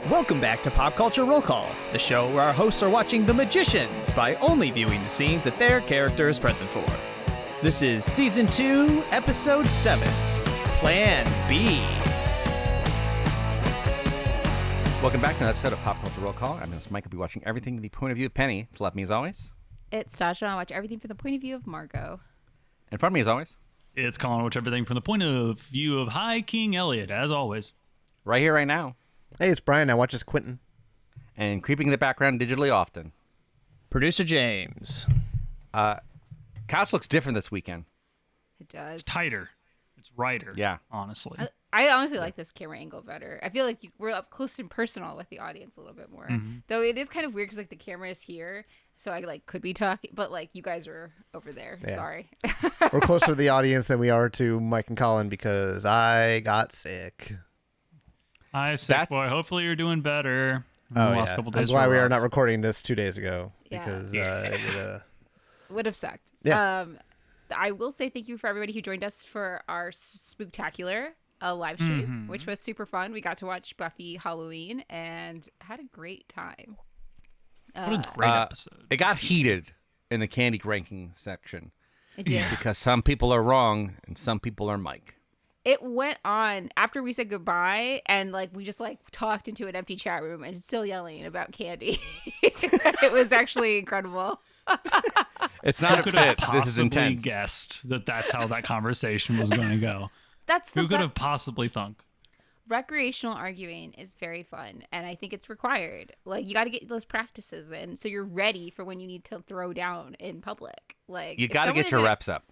Welcome back to Pop Culture Roll Call, the show where our hosts are watching The Magicians by only viewing the scenes that their character is present for. This is Season 2, Episode 7, Plan B. Welcome back to another episode of Pop Culture Roll Call. I'm your host Mike. I'll be watching everything from the point of view of Penny. To left me as always. It's Tasha. I watch everything from the point of view of Margot. In front of me as always. It's Colin. Watch everything from the point of view of High King Elliot, as always. Right here, right now. Hey, it's Brian. I watch as Quentin. And creeping in the background digitally often. Producer James. Couch looks different this weekend. It does. It's tighter. It's righter. Yeah. Honestly. I honestly like this camera angle better. I feel like we're up close and personal with the audience a little bit more. Mm-hmm. Though it is kind of weird because like the camera is here, so I could be talking, but like you guys are over there. Yeah. Sorry. We're closer to the audience than we are to Mike and Colin because I got sick. Hi, sick boy. Hopefully you're doing better. Oh, Last yeah. couple I'm days glad were we are rough. not recording this 2 days ago Yeah. because it Would have sucked. Yeah. I will say thank you for everybody who joined us for our spooktacular live stream, which was super fun. We got to watch Buffy Halloween and had a great time. What a great episode. It got heated in the candy ranking section. It did. Because some people are wrong and some people are Mike. It went on after we said goodbye, and we just talked into an empty chat room and still yelling about candy. It was actually incredible. It's not a could have bit. This is possibly intense. guessed that that's how that conversation was going to go. That's the Who could have possibly thunk? recreational arguing is very fun, and I think it's required. You got to get those practices in so you're ready for when you need to throw down in public. You got to get your reps up.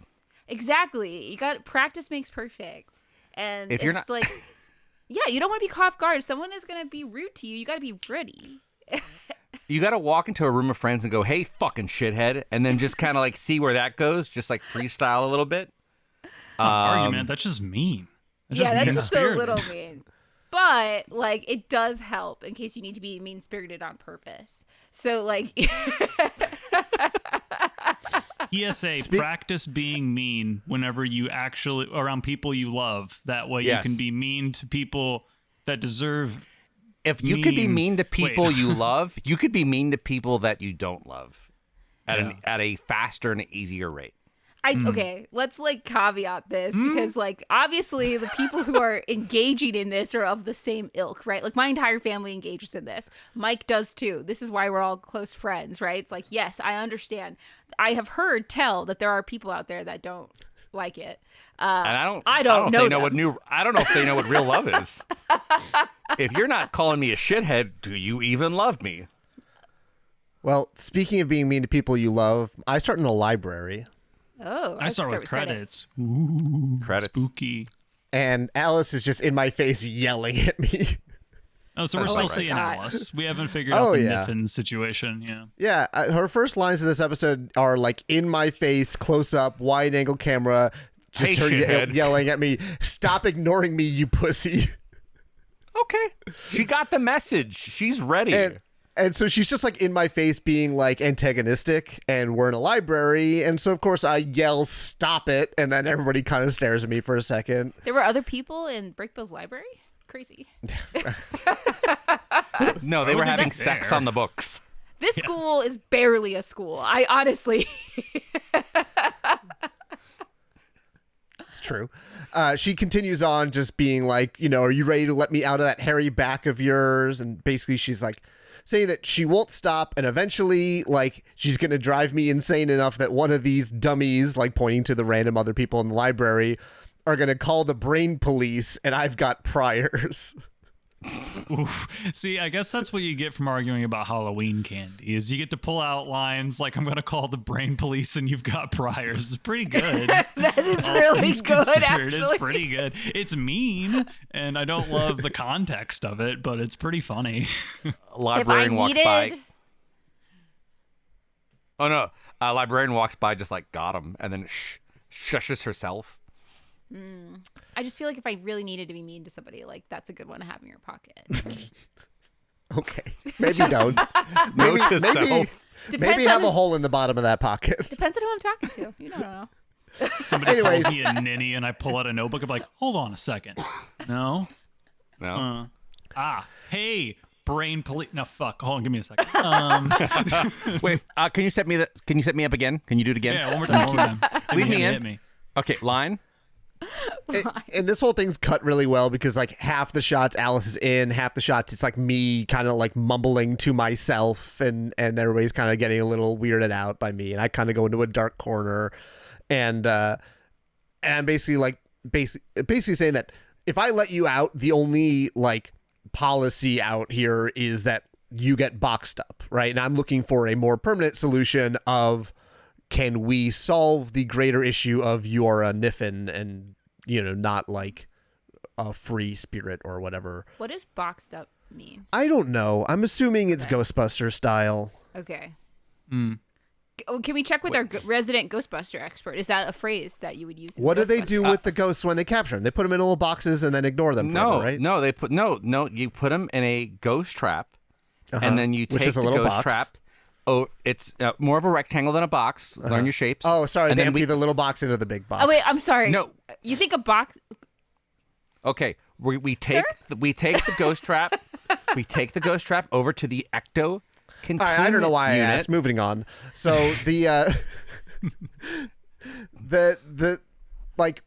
Exactly. You got practice makes perfect. And If you're not yeah, you don't want to be caught off guard. If someone is going to be rude to you, you got to be ready. You got to walk into a room of friends and go, "Hey, fucking shithead," and then just kind of see where that goes, just freestyle a little bit. Argument. That's just mean. That's That's just a mean-spirited. little mean. But it does help in case you need to be mean spirited on purpose. So PSA, practice being mean whenever you actually around people you love. That way Yes. you can be mean to people that deserve. If you could be mean to people you love, you could be mean to people that you don't love at a faster and easier rate. Okay, let's caveat this because obviously the people who are engaging in this are of the same ilk, right? My entire family engages in this. Mike does too. This is why we're all close friends, right? It's yes, I understand. I have heard tell that there are people out there that don't like it. And I don't know if they know what real love is. If you're not calling me a shithead, do you even love me? Well, speaking of being mean to people you love, I start in the library. Oh, I start with credits. Credits. Spooky. And Alice is just in my face yelling at me. Oh, so we're still my seeing God. Alice. We haven't figured out the yeah. Niffin situation. Yeah. Yeah, her first lines in this episode are in my face, close up, wide angle camera, just Hey, her shithead. yelling at me, "Stop ignoring me, you pussy." Okay. She got the message. She's ready. And so she's just in my face being antagonistic, and we're in a library, and so of course I yell "Stop it," and then everybody kind of stares at me for a second. There were other people in Brickbill's library? Crazy. No, they were having there. sex on the books. This school is barely a school. I honestly... It's true. She continues on just being are you ready to let me out of that hairy back of yours? And basically she's saying that she won't stop, and eventually she's going to drive me insane enough that one of these dummies, pointing to the random other people in the library, are going to call the brain police, and I've got priors. Oof. See, I guess that's what you get from arguing about Halloween candy is you get to pull out lines I'm going to call the brain police and you've got priors. It's pretty good. That is All really things good, considered, actually. It's pretty good. It's mean, and I don't love the context of it, but it's pretty funny. Librarian walks by. Oh, no. Librarian walks by just got him, and then shushes herself. I just feel if I really needed to be mean to somebody, that's a good one to have in your pocket. Okay. Maybe don't. Note to self. Maybe have a hole in the bottom of that pocket. Depends on who I'm talking to. You don't know. Somebody Anyways. calls me a ninny, and I pull out a notebook. I'm hold on a second. No? No. Hey, brain police. No, fuck. Hold on, give me a second. Wait, can you set me up again? Can you do it again? Yeah, one more time. Lead me in. Hit me. Okay, line. And this whole thing's cut really well because like half the shots Alice is in, half the shots it's like me kind of like mumbling to myself, and everybody's kind of getting a little weirded out by me, and I kind of go into a dark corner, and I'm basically saying that if I let you out, the only like policy out here is that you get boxed up, right? And I'm looking for a more permanent solution of, can we solve the greater issue of you are a Niffin and, you know, not like a free spirit or whatever. What does boxed up mean? I don't know. I'm assuming it's Ghostbuster style. Okay. Mm. Can we check with our resident Ghostbuster expert? Is that a phrase that you would use? What do they do with the ghosts when they capture them? They put them in little boxes and then ignore them forever, right? No, you put them in a ghost trap, and then you take the ghost box. trap. Oh, it's more of a rectangle than a box. Learn your shapes. Oh, sorry. And They then empty the little box into the big box. Oh wait, I'm sorry. No. You think a box? Okay, we take the ghost trap. We take the ghost trap over to the ecto containment All right, I don't know why unit. I asked. Moving on. So the like,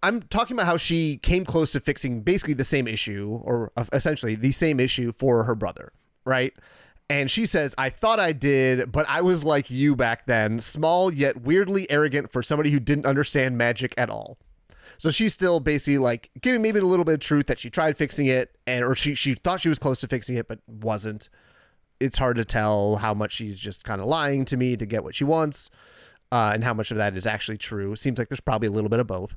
I'm talking about how she came close to fixing basically the same issue, or essentially the same issue for her brother, right? And she says, I thought I did, but I was like you back then, small yet weirdly arrogant for somebody who didn't understand magic at all. So she's still basically like giving maybe a little bit of truth that she tried fixing it, or she thought she was close to fixing it, but wasn't. It's hard to tell how much she's just kind of lying to me to get what she wants, and how much of that is actually true. Seems like there's probably a little bit of both.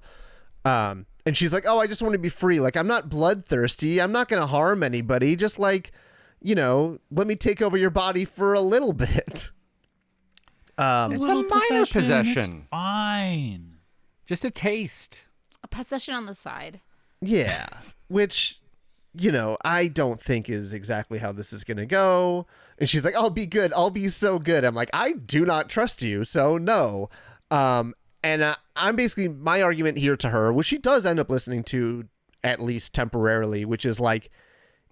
And she's like, oh, I just want to be free. Like, I'm not bloodthirsty. I'm not going to harm anybody. Just like, you know, let me take over your body for a little bit. It's a minor possession. It's fine. Just a taste. A possession on the side. Yeah. Which, you know, I don't think is exactly how this is going to go. And she's like, I'll be good. I'll be so good. I'm like, I do not trust you. So no. And I'm basically, my argument here to her, which she does end up listening to at least temporarily, which is like,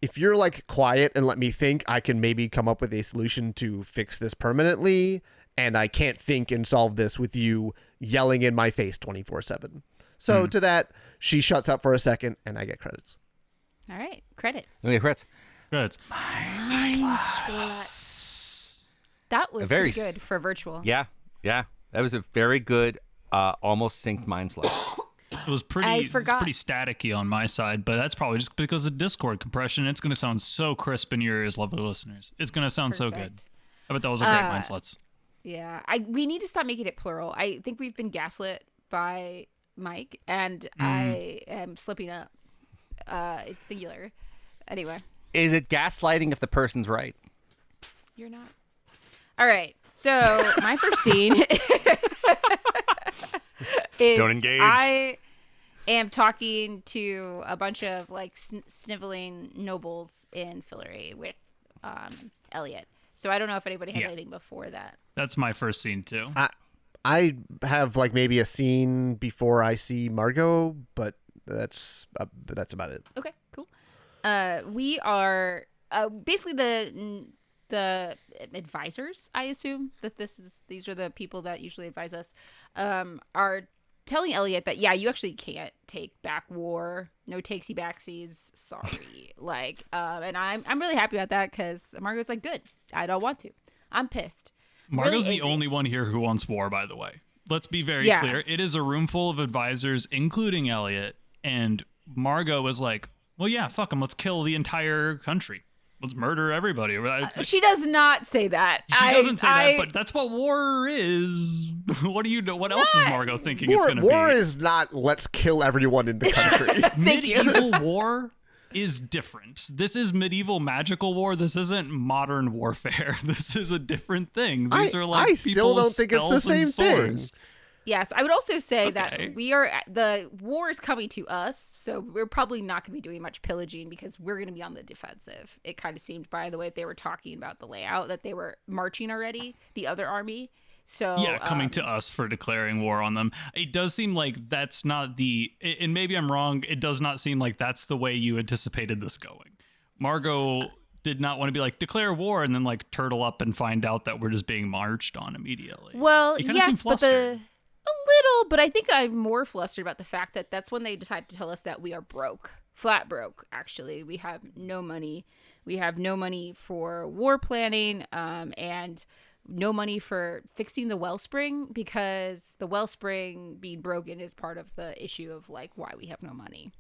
if you're like quiet and let me think, I can maybe come up with a solution to fix this permanently. And I can't think and solve this with you yelling in my face 24/7. So to that, she shuts up for a second and I get credits. All right, credits. Okay, Fritz. Good. That was Very pretty good for virtual. Yeah. That was a very good, almost synced mind slap. It was pretty staticky on my side, but that's probably just because of Discord compression. It's going to sound so crisp in your ears, lovely listeners. It's going to sound so good. I bet that was a great mind sluts. Yeah, we need to stop making it plural. I think we've been gaslit by Mike, and I am slipping up. It's singular. Anyway. Is it gaslighting if the person's right? You're not. All right. So my first scene is Don't engage. I am talking to a bunch of like sniveling nobles in Fillory with Elliot. So I don't know if anybody has anything before that. That's my first scene too. I have like maybe a scene before I see Margot, but that's about it. Okay, cool. We are basically the advisors, I assume that these are the people that usually advise us, are telling Elliot that, yeah, you actually can't take back war. No takesy backsies. Sorry. And I'm really happy about that because Margot's like, good. I don't want to. I'm pissed. Margot's really the only one here who wants war, by the way. Let's be very clear. It is a room full of advisors, including Elliot. And Margot was like, well, yeah, fuck them. Let's kill the entire country. Let's murder everybody. She does not say that. She doesn't say that, but that's what war is. What do you know? What else is Margot thinking it's going to be? War is not let's kill everyone in the country. Medieval war is different. This is medieval magical war. This isn't modern warfare. This is a different thing. These are like I still don't think it's the same thing. Yes, I would also say that the war is coming to us, so we're probably not going to be doing much pillaging because we're going to be on the defensive. It kind of seemed by the way they were talking about the layout that they were marching already, the other army. So yeah, coming to us for declaring war on them. It does seem like that's not and maybe I'm wrong, it does not seem like that's the way you anticipated this going. Margot did not want to be like, declare war, and then like turtle up and find out that we're just being marched on immediately. Well, You kinda seem yes, but flustered. a little, but I think I'm more flustered about the fact that that's when they decided to tell us that we are broke. Flat broke, actually. We have no money. We have no money for war planning, and no money for fixing the wellspring, because the wellspring being broken is part of the issue of like why we have no money.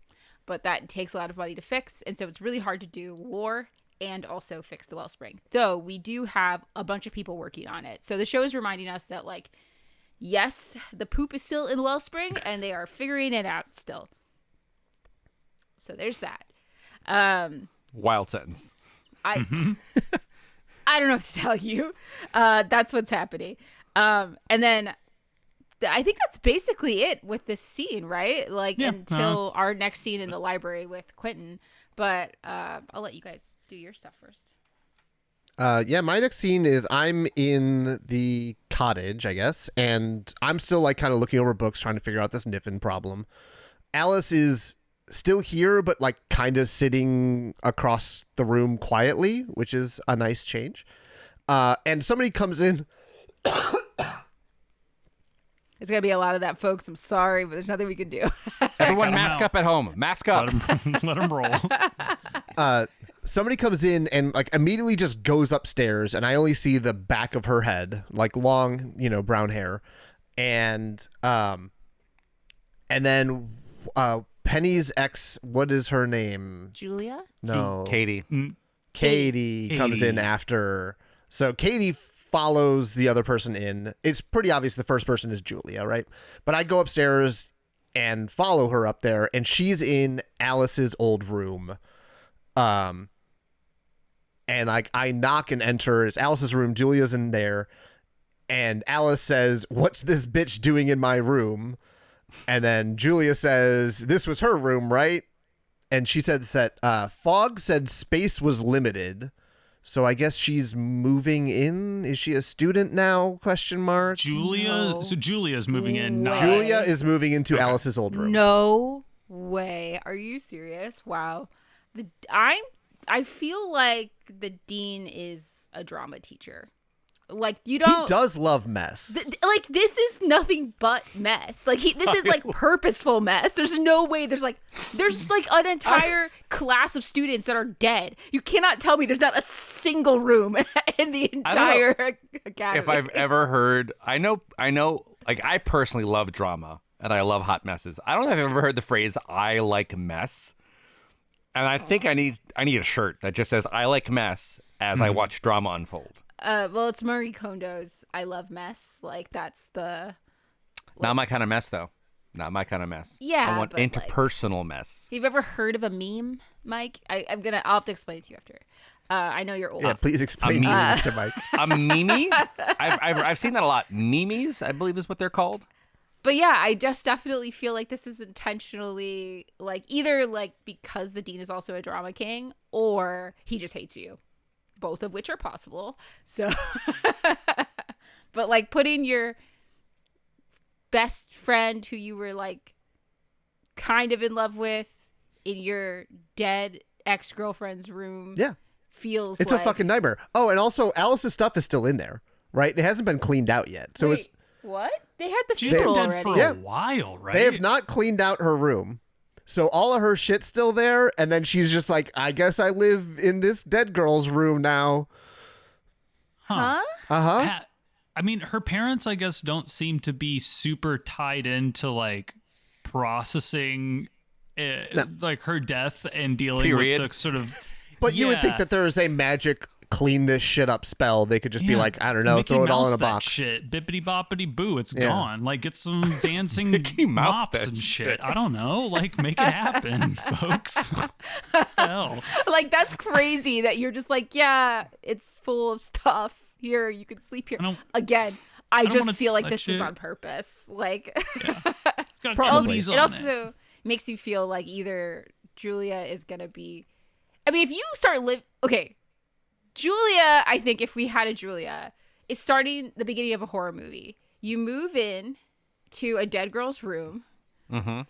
But that takes a lot of money to fix, and so it's really hard to do war and also fix the wellspring. Though we do have a bunch of people working on it. So the show is reminding us that, like, yes, the poop is still in the wellspring and they are figuring it out still. So there's that. Wild sentence. I don't know what to tell you. That's what's happening. And then I think that's basically it with this scene, right? Like, until our next scene in the library with Quentin. But I'll let you guys do your stuff first. Yeah, my next scene is I'm in the cottage, I guess, and I'm still like kind of looking over books trying to figure out this Niffin problem. Alice is still here, but like kind of sitting across the room quietly, which is a nice change. And somebody comes in. It's going to be a lot of that, folks. I'm sorry, but there's nothing we can do. Everyone mask up at home. Mask up. Let him roll. Somebody comes in and like immediately just goes upstairs, and I only see the back of her head, like long, brown hair. And then Penny's ex, what is her name? Julia? No. Katie. Katie comes in after. So Katie follows the other person in. It's pretty obvious the first person is Julia, right? But I go upstairs and follow her up there, and she's in Alice's old room. And I knock and enter. It's Alice's room. Julia's in there. And Alice says, "What's this bitch doing in my room?" And then Julia says, "This was her room, right?" And she said that Fogg said space was limited. So I guess she's moving in. Is she a student now? Question mark. Julia. No. So Julia's moving in. Not Julia is moving into Alice's old room. No way. Are you serious? Wow. I feel like the dean is a drama teacher. Like, you don't. He does love mess. Like, this is nothing but mess. Like, this is like purposeful mess. There's no way. There's like an entire class of students that are dead. You cannot tell me there's not a single room in the entire academy. If I've ever heard, I know, like, I personally love drama and I love hot messes. I don't know if I've ever heard the phrase "I like mess," and I think I need a shirt that just says "I like mess" as I watch drama unfold. Well, it's Marie Kondo's "I Love Mess." Like, that's the. Not my kind of mess, though. Not my kind of mess. Yeah, I want but, interpersonal mess. Have you ever heard of a meme, Mike? I'll have to explain it to you after. I know you're old. Yeah, please explain memes to Mike. A meme? I've seen that a lot. Memes, I believe, is what they're called. But yeah, I just definitely feel like this is intentionally, like, either like because the dean is also a drama king, or he just hates you. Both of which are possible. So, but like putting your best friend who you were like kind of in love with in your dead ex-girlfriend's room. Yeah. Feels It's like a fucking nightmare. Oh, and also Alice's stuff is still in there, right? It hasn't been cleaned out yet. So Wait, it's what? They had the She's funeral been dead already. for a while, right? they have not cleaned out her room. So all of her shit's still there, and then she's just like, "I guess I live in this dead girl's room now." Huh? Uh-huh. I mean, her parents, I guess, don't seem to be super tied into like processing like her death and dealing with the sort of. But you would think that there is a magic clean this shit up spell. They could just be like, I don't know, Mickey throw it all Mouse in a that box. Shit. Bippity boppity boo, it's Yeah. gone. Like, get some dancing Mickey Mouse mops that and shit. shit. I don't know. Like, make it happen, folks. Hell. Like, that's crazy that you're just like, yeah, it's full of stuff. Here, you can sleep here. Again, I don't just wanna feel like touch this is it. on purpose. Like, It's got Probably. cookies on it also makes you feel like either Julia is gonna be. I mean, if you start Julia, I think if we had a Julia, is starting the beginning of a horror movie. You move in to a dead girl's room.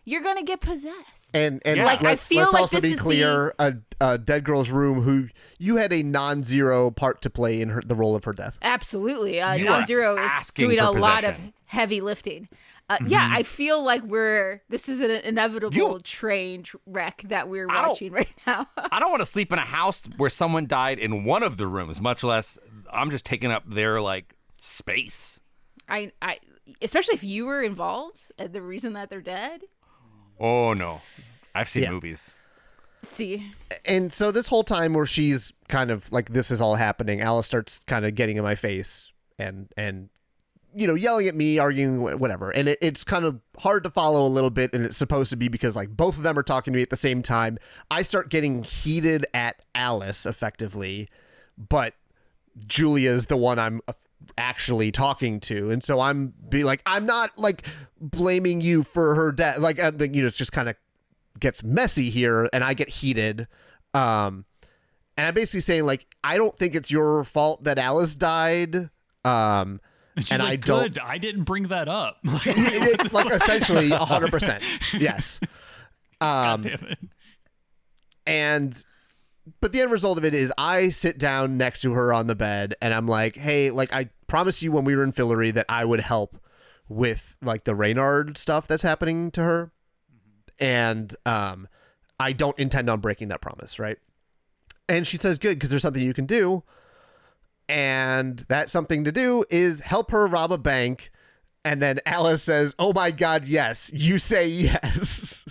you're gonna get possessed. And Like, I let's feel like also this be is clear, a dead girl's room who you had a non-zero part to play in the role of her death. Absolutely. You are Non-Zero is asking doing for a lot of possession. heavy lifting. Yeah, I feel like this is an inevitable train wreck that we're watching right now. I don't want to sleep in a house where someone died in one of the rooms, much less I'm just taking up their like space. I especially if you were involved and the reason that they're dead. Oh no. I've seen movies. See. And so this whole time where she's kind of like, this is all happening, Alice starts kind of getting in my face and yelling at me, arguing, whatever. And it's kind of hard to follow a little bit, and it's supposed to be because like both of them are talking to me at the same time. I start getting heated at Alice effectively, but Julia's the one I'm actually talking to, and so I'm not like blaming you for her death. Like, it's just kind of gets messy here, and I get heated. And I'm basically saying like, I don't think it's your fault that Alice died. She's and like, I don't. good. I didn't bring that up. Like essentially 100%. Yes. God damn it. But the end result of it is I sit down next to her on the bed and I'm like, hey, like I promised you when we were in Fillory that I would help with like the Reynard stuff that's happening to her. And I don't intend on breaking that promise, right? And she says, good, because there's something you can do. And that something to do is help her rob a bank. And then Alice says, oh my God, yes. You say yes.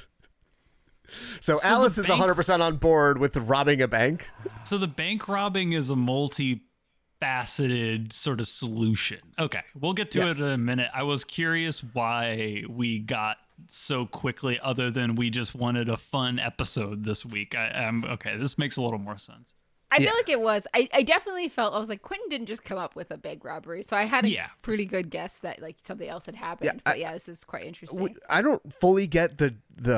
So Alice is 100% on board with robbing a bank. So the bank robbing is a multi-faceted sort of solution. Okay, we'll get to it in a minute. I was curious why we got so quickly, other than we just wanted a fun episode this week. I'm okay, this makes a little more sense. I feel like it was. I definitely felt, I was like, Quentin didn't just come up with a bank robbery. So I had a pretty good guess that like something else had happened. But this is quite interesting. I don't fully get the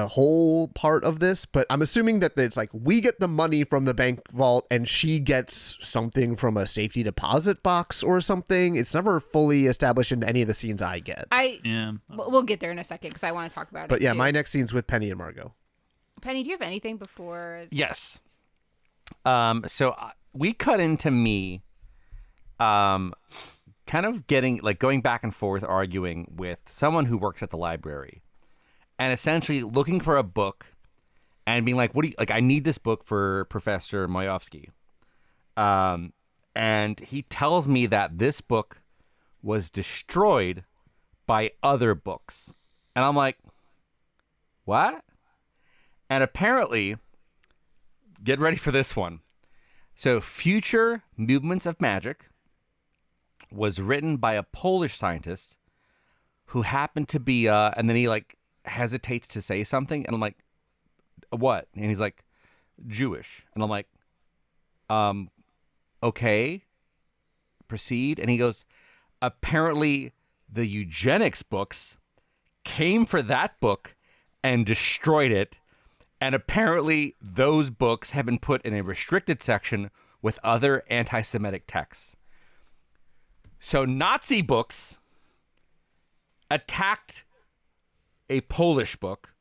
whole part of this, but I'm assuming that it's like we get the money from the bank vault and she gets something from a safety deposit box or something. It's never fully established in any of the scenes I get. We'll get there in a second because I want to talk about it. But yeah, too. my next scene's with Penny and Margot. Penny, do you have anything before? Yes. So we cut into me, kind of going back and forth, arguing with someone who works at the library, and essentially looking for a book, and being like, I need this book for Professor Moyovsky. And he tells me that this book was destroyed by other books, and I'm like, what? And apparently, get ready for this one. So, Future Movements of Magic was written by a Polish scientist who happened to be, and then he like hesitates to say something, and I'm like, what? And he's like, Jewish. And I'm like, okay, proceed. And he goes, apparently the eugenics books came for that book and destroyed it. And apparently those books have been put in a restricted section with other anti-Semitic texts. So Nazi books attacked a Polish book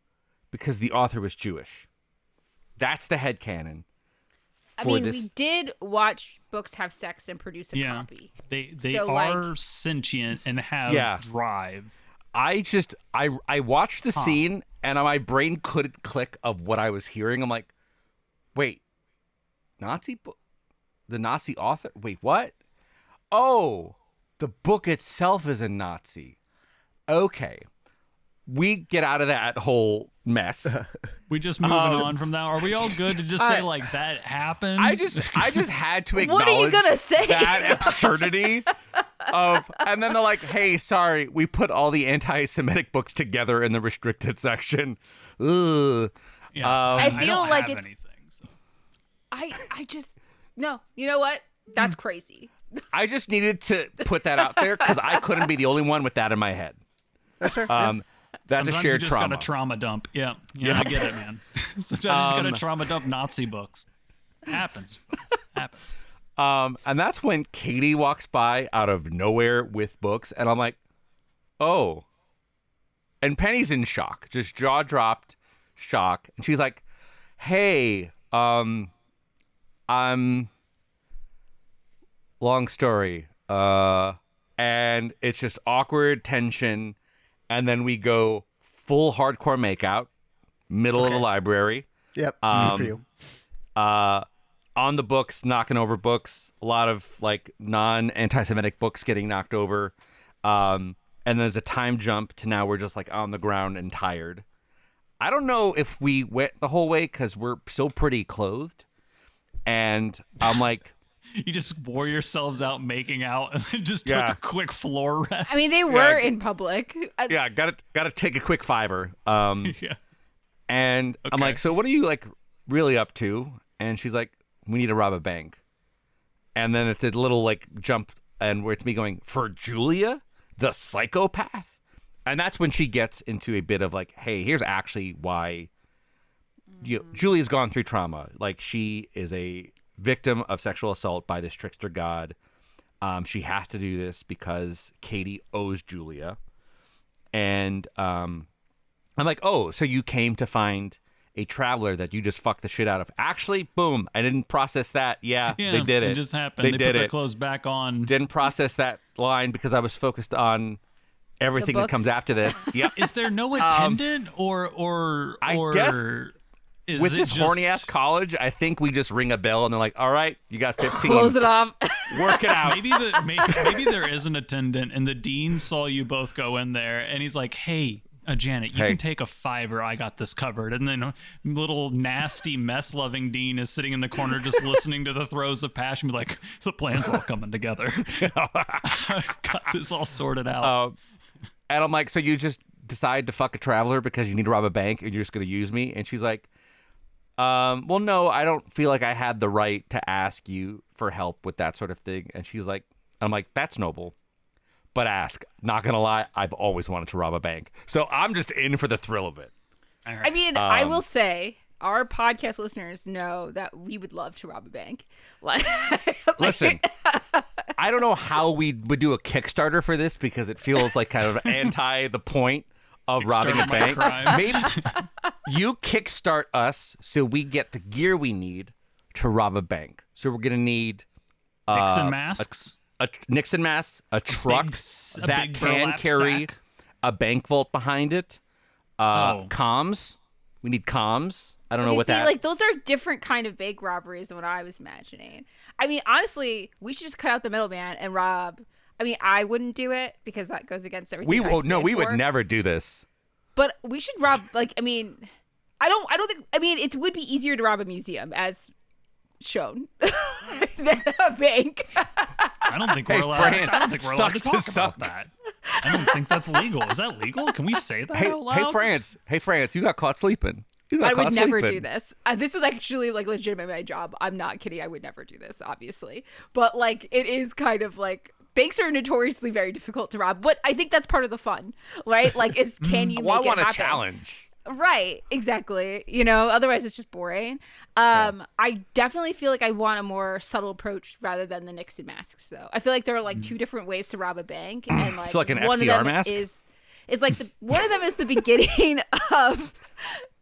because the author was Jewish. That's the headcanon. We did watch books have sex and produce a copy. They are sentient and have drive. I watched the scene and my brain couldn't click of what I was hearing. I'm like, wait, the Nazi author? Wait, what? Oh, the book itself is a Nazi. Okay. We get out of that whole mess. We just moving on from that. Are we all good to just say like that happened? I just had to acknowledge what are you gonna say? That absurdity of, and then they're like, hey, sorry, we put all the anti-Semitic books together in the restricted section. Ugh. Yeah, I feel don't like have it's anything, so. I just no. You know what? That's crazy. I just needed to put that out there because I couldn't be the only one with that in my head. That's fair. That's Sometimes a shared you just trauma. got to trauma dump. Yeah, I get it, man. Sometimes you just got to trauma dump Nazi books. Happens. And that's when Katie walks by out of nowhere with books, and I'm like, oh. and Penny's in shock, just jaw dropped shock. And she's like, hey, I'm long story. And it's just awkward tension. And then we go full hardcore makeout, middle of the library. Yep. Good for you. On the books, knocking over books, a lot of like non-anti-Semitic books getting knocked over. And there's a time jump to now we're just like on the ground and tired. I don't know if we went the whole way because we're so pretty clothed. And I'm like, you just wore yourselves out making out and then just took a quick floor rest. I mean, they were in public. Yeah, gotta take a quick fiver. Yeah. And I'm like, so what are you like really up to? And she's like, we need to rob a bank. And then it's a little like jump and where it's me going, for Julia, the psychopath? And that's when she gets into a bit of like, hey, here's actually why Julia's gone through trauma. Like, she is a victim of sexual assault by this trickster god. She has to do this because Katie owes Julia. And I'm like, oh, so you came to find a traveler that you just fucked the shit out of. Actually, boom, I didn't process that. Yeah, they did it. It just happened. They put their clothes back on. Didn't process that line because I was focused on everything that comes after this. Yep. Is there no attendant or I guess is with it this just... horny ass college, I think we just ring a bell and they're like, all right, you got 15. Close it off. Work it out. Maybe there is an attendant and the dean saw you both go in there and he's like, hey, Janet, you can take a $5. I got this covered. And then little nasty mess-loving dean is sitting in the corner just listening to the throes of passion, be like, the plan's all coming together. Got this all sorted out. And I'm like, so you just decide to fuck a traveler because you need to rob a bank and you're just going to use me? And she's like, well, no, I don't feel like I had the right to ask you for help with that sort of thing. And she's like, I'm like, that's noble. But ask. Not going to lie, I've always wanted to rob a bank. So I'm just in for the thrill of it. All right. I mean, I will say, our podcast listeners know that we would love to rob a bank. Listen, I don't know how we would do a Kickstarter for this because it feels like kind of anti the point of robbing a bank. Maybe you kickstart us so we get the gear we need to rob a bank. So we're going to need Nixon masks. A Nixon mask, a truck that can carry a bank vault behind it, comms. We need comms. I don't know what that. Like, those are different kind of bank robberies than what I was imagining. I mean, honestly, we should just cut out the middleman and rob. I mean, I wouldn't do it because that goes against everything. We would never do this. But we should rob. Like, I mean, I don't think. I mean, it would be easier to rob a museum, as shown, than a bank. I don't think we're allowed. I don't think we're allowed to talk suck. about that. I don't think that's legal. Is that legal? Can we say that out loud? Hey, France, you got caught sleeping. I would never do this. This is actually like legitimately my job. I'm not kidding. I would never do this, obviously. But like, it is kind of like, banks are notoriously very difficult to rob. But I think that's part of the fun, right? Like, is can you make it happen? I want a challenge. Right, exactly. You know, otherwise it's just boring. I definitely feel like I want a more subtle approach rather than the Nixon masks, though. I feel like there are like two different ways to rob a bank, and like, so like an one FDR of them mask is like one of them is the beginning of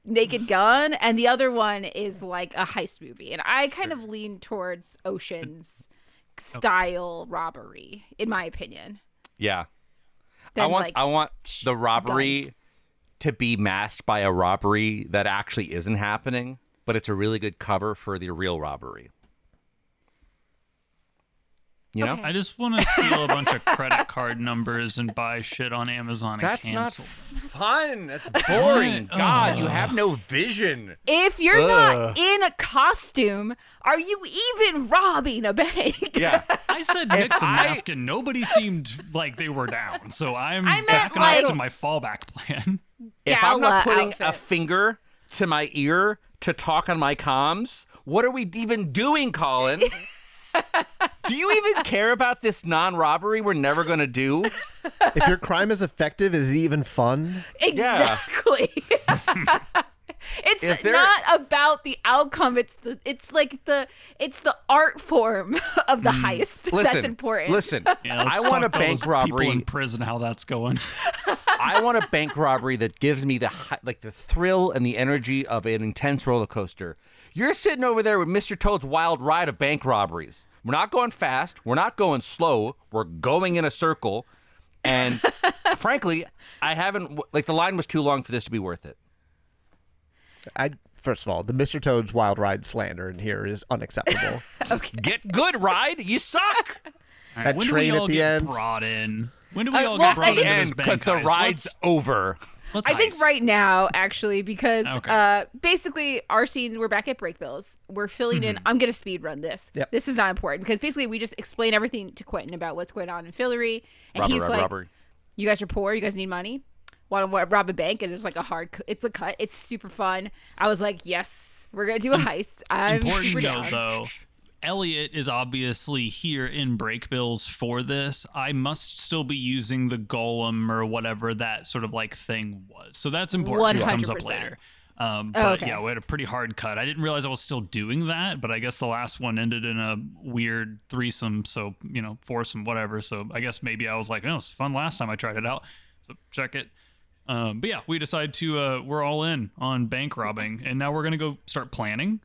Naked Gun, and the other one is like a heist movie. And I kind of lean towards Ocean's style robbery, in my opinion. Yeah, I want the robbery guns to be masked by a robbery that actually isn't happening, but it's a really good cover for the real robbery. You know? Okay. I just want to steal a bunch of credit card numbers and buy shit on Amazon and That's cancel. not fun. That's boring. God, you have no vision. If you're not in a costume, are you even robbing a bank? Yeah. I said Nixon mask and nobody seemed like they were down, so I'm meant, backing like, up to my fallback plan. If I'm not Gala putting outfit. a finger to my ear to talk on my comms, what are we even doing, Colin? Do you even care about this non-robbery we're never going to do? If your crime is effective, is it even fun? Exactly. It's not about the outcome. It's the art form of the heist that's important. Listen, Yeah, I let's want a talk about bank those robbery. People in prison, how that's going. I want a bank robbery that gives me the thrill and the energy of an intense roller coaster. You're sitting over there with Mr. Toad's wild ride of bank robberies. We're not going fast. We're not going slow. We're going in a circle. And frankly, I haven't, like, the line was too long for this to be worth it. First of all, the Mr. Toad's Wild Ride slander in here is unacceptable. Get good, ride. You suck. All right, That when train do we at all the get end. brought in? When do we all well, get brought I into think- this bank Because the heist? ride's over. Let's I think heist. right now, actually, because Okay. basically our scenes, we're back at break bills. We're filling in. I'm going to speed run this. Yep. This is not important because basically we just explain everything to Quentin about what's going on in Fillory. And he's like, robbery. you guys are poor. You guys need money. Want to rob a bank? And there's like it's a cut. It's super fun. I was like, yes, we're going to do a heist. I'm Important super note, down. though. Elliot is obviously here in break bills for this. I must still be using the golem or whatever that sort of like thing was. So that's important. It comes up 100%. later. But okay. yeah, we had a pretty hard cut. I didn't realize I was still doing that, but I guess the last one ended in a weird threesome. So, foursome, whatever. So I guess maybe I was like, oh, it was fun last time I tried it out. So check it. But yeah, we decided to, we're all in on bank robbing, and now we're going to go start planning.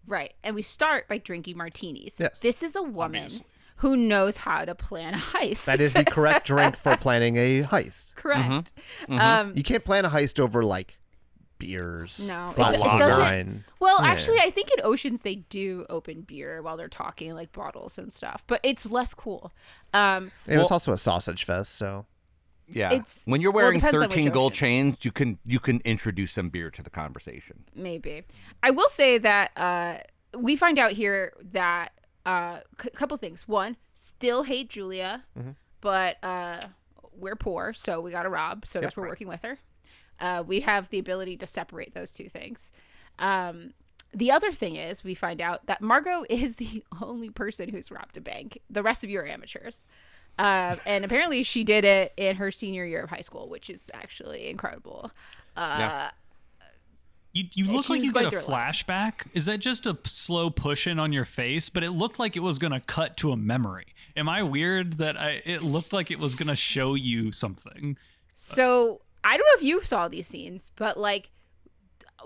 Right. And we start by drinking martinis. Yes. This is a woman Obviously. who knows how to plan a heist. That is the correct drink for planning a heist. correct. You can't plan a heist over, like, beers. No, glass it of doesn't. wine. Well, Yeah. actually, I think in Oceans they do open beer while they're talking, like bottles and stuff, but it's less cool. It was also a sausage fest, so. Yeah. It's- When you're well, it wearing depends on which 13 gold oceans. chains, you can introduce some beer to the conversation. Maybe. I will say that we find out here that a couple things. One, still hate Julia, but we're poor, so we got to rob. So I guess we're working with her. We have the ability to separate those two things. The other thing is we find out that Margot is the only person who's robbed a bank. The rest of you are amateurs. And apparently she did it in her senior year of high school, which is actually incredible. You look She like was you going get a through a lot. flashback. Is that just a slow push in on your face? But it looked like it was going to cut to a memory. Am I weird that it looked like it was going to show you something? So I don't know if you saw these scenes, but like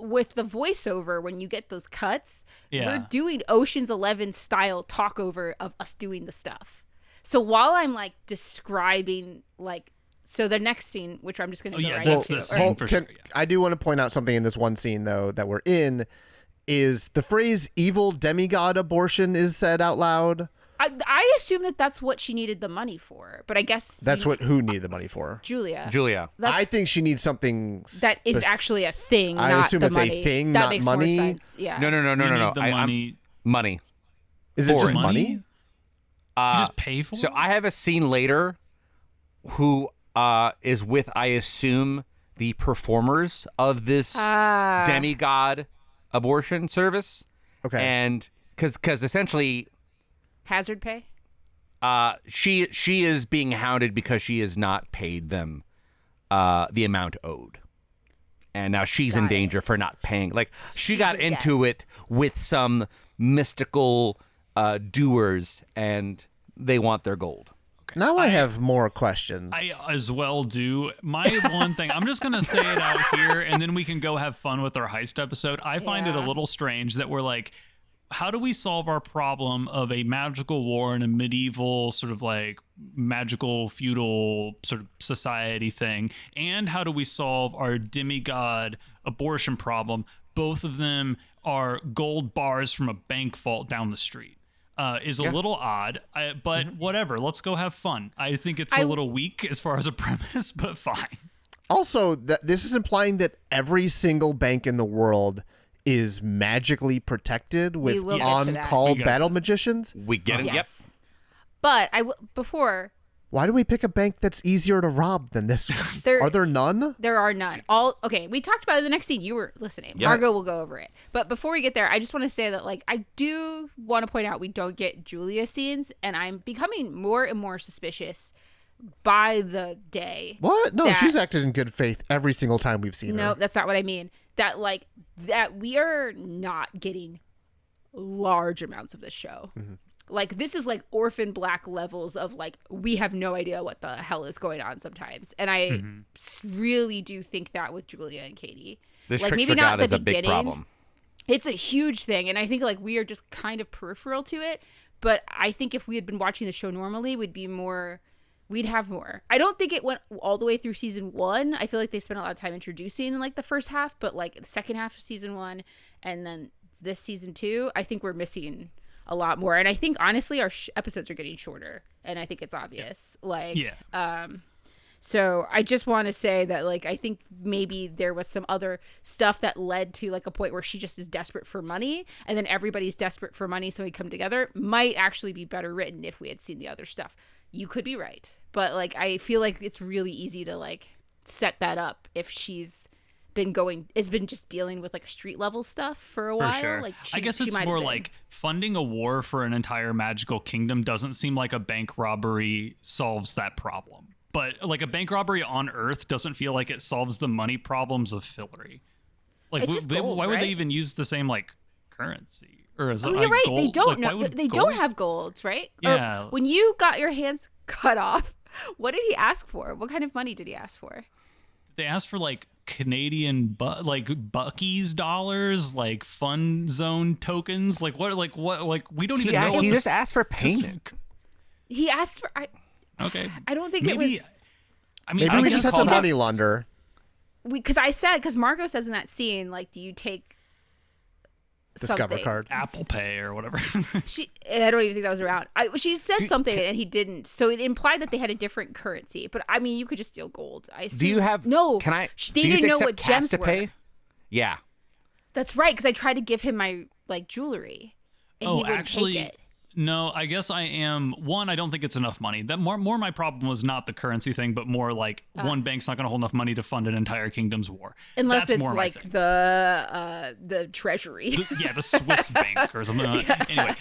with the voiceover, when you get those cuts, Yeah. we're doing Ocean's 11 style talkover of us doing the stuff. So while I'm like describing like, so the next scene, which I'm just going to go yeah, right that's into, the or- scene. For sure, yeah. I do want to point out something in this one scene, though, that we're in, is the phrase evil demigod abortion is said out loud. I assume that that's what she needed the money for, but I guess That's who needed the money for. Julia. I think she needs something That is actually a thing. I not assume the it's money. a thing, that not makes money. More sense. Yeah. No. You need the I'm- money. money. Is it For just it. money? You just pay for So it? I have a scene later who is with, I assume, the performers of this demigod abortion service. Okay. And because essentially Hazard pay. she is being hounded because she has not paid them the amount owed. And now she's in Got it. danger for not paying. Like, she She's got in debt. into it with some mystical doers, and they want their gold. Now I have more questions. I as well do. My one thing, I'm just going to say it out here, and then we can go have fun with our heist episode. I find it a Yeah. little strange that we're like, how do we solve our problem of a magical war in a medieval sort of like magical feudal sort of society thing? And how do we solve our demigod abortion problem? Both of them are gold bars from a bank vault down the street. Is a little odd, but whatever. Let's go have fun. I think it's a little weak as far as a premise, but fine. Also, this is implying that every single bank in the world is magically protected with will get to that. on-call We got battle that. magicians. We get it. Yes. But before Why do we pick a bank that's easier to rob than this one? There- Are there none? there are none. Okay, we talked about it in the next scene. You were listening. Yeah. Margot will go over it. But before we get there, I just want to say that like I do want to point out we don't get Julia scenes, and I'm becoming more and more suspicious by the day. What? No, that- she's acted in good faith every single time we've seen No, her. that's not what I mean. that like that we are not getting large amounts of this show. Like this is like Orphan Black levels of like we have no idea what the hell is going on sometimes, and I really do think that with Julia and Katie, This like trickster maybe not god the is a big beginning. problem. It's a huge thing, and I think like we are just kind of peripheral to it. But I think if we had been watching the show normally, we'd have more. I don't think it went all the way through season 1. I feel like they spent a lot of time introducing in like the first half, but like the second half of season 1 and then this season 2, I think we're missing a lot more. And I think honestly our episodes are getting shorter, and I think it's obvious. So I just want to say that like I think maybe there was some other stuff that led to like a point where she just is desperate for money, and then everybody's desperate for money, so we come together. Might actually be better written if we had seen the other stuff. You could be right, but like I feel like it's really easy to like set that up if she's been just dealing with like street level stuff for a while. For sure. Like I guess it's more like funding a war for an entire magical kingdom doesn't seem like a bank robbery solves that problem. But like a bank robbery on Earth doesn't feel like it solves the money problems of Fillory. Like It's just gold, why would right? they even use the same like currency? Or is it you're like right. gold? They don't Like, why know. would They gold- don't have golds, right? Yeah. Or when you got your hands cut off, what did he ask for? What kind of money did he ask for? They asked for like Canadian like Bucky's dollars, like fun zone tokens, like what we don't even know what He this just asked for payment. He asked for. Okay. I don't think Maybe it was. I mean, Maybe I we guess just had all some this- money launder. Because Margot says in that scene, like, do you take Discover something? card. Apple Pay or whatever. I don't even think that was around. She said something and he didn't, so it implied that they had a different currency. But I mean, you could just steal gold. I assume. Do you have? No? Can I? They do you didn't know accept what cash gems to were. pay? Yeah. That's right, because I tried to give him my like jewelry, and he wouldn't actually, take it. no. I guess I am. One, I don't think it's enough money. That more my problem was not the currency thing, but more like one bank's not going to hold enough money to fund an entire kingdom's war. Unless That's it's more my like thing. the treasury. The Swiss bank or something. Anyway,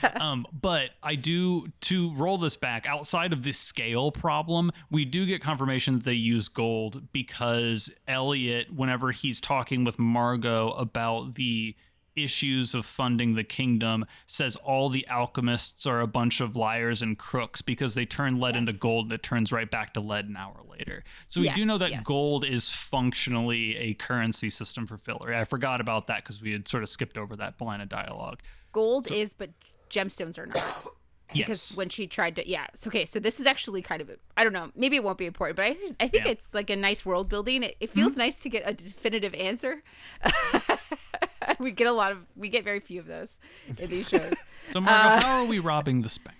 but I do, to roll this back, outside of the scale problem, we do get confirmation that they use gold because Elliot, whenever he's talking with Margot about the issues of funding the kingdom, says all the alchemists are a bunch of liars and crooks because they turn lead into gold and it turns right back to lead an hour later. So we do know that gold is functionally a currency system for Fillory. I forgot about that because we had sort of skipped over that line of dialogue. Gold is, but gemstones are not. Because Yes. when she tried to, so this is actually kind of, I don't know, maybe it won't be important, but I think it's like a nice world building. It feels nice to get a definitive answer. We get very few of those in these shows. So Margo, how are we robbing this bank?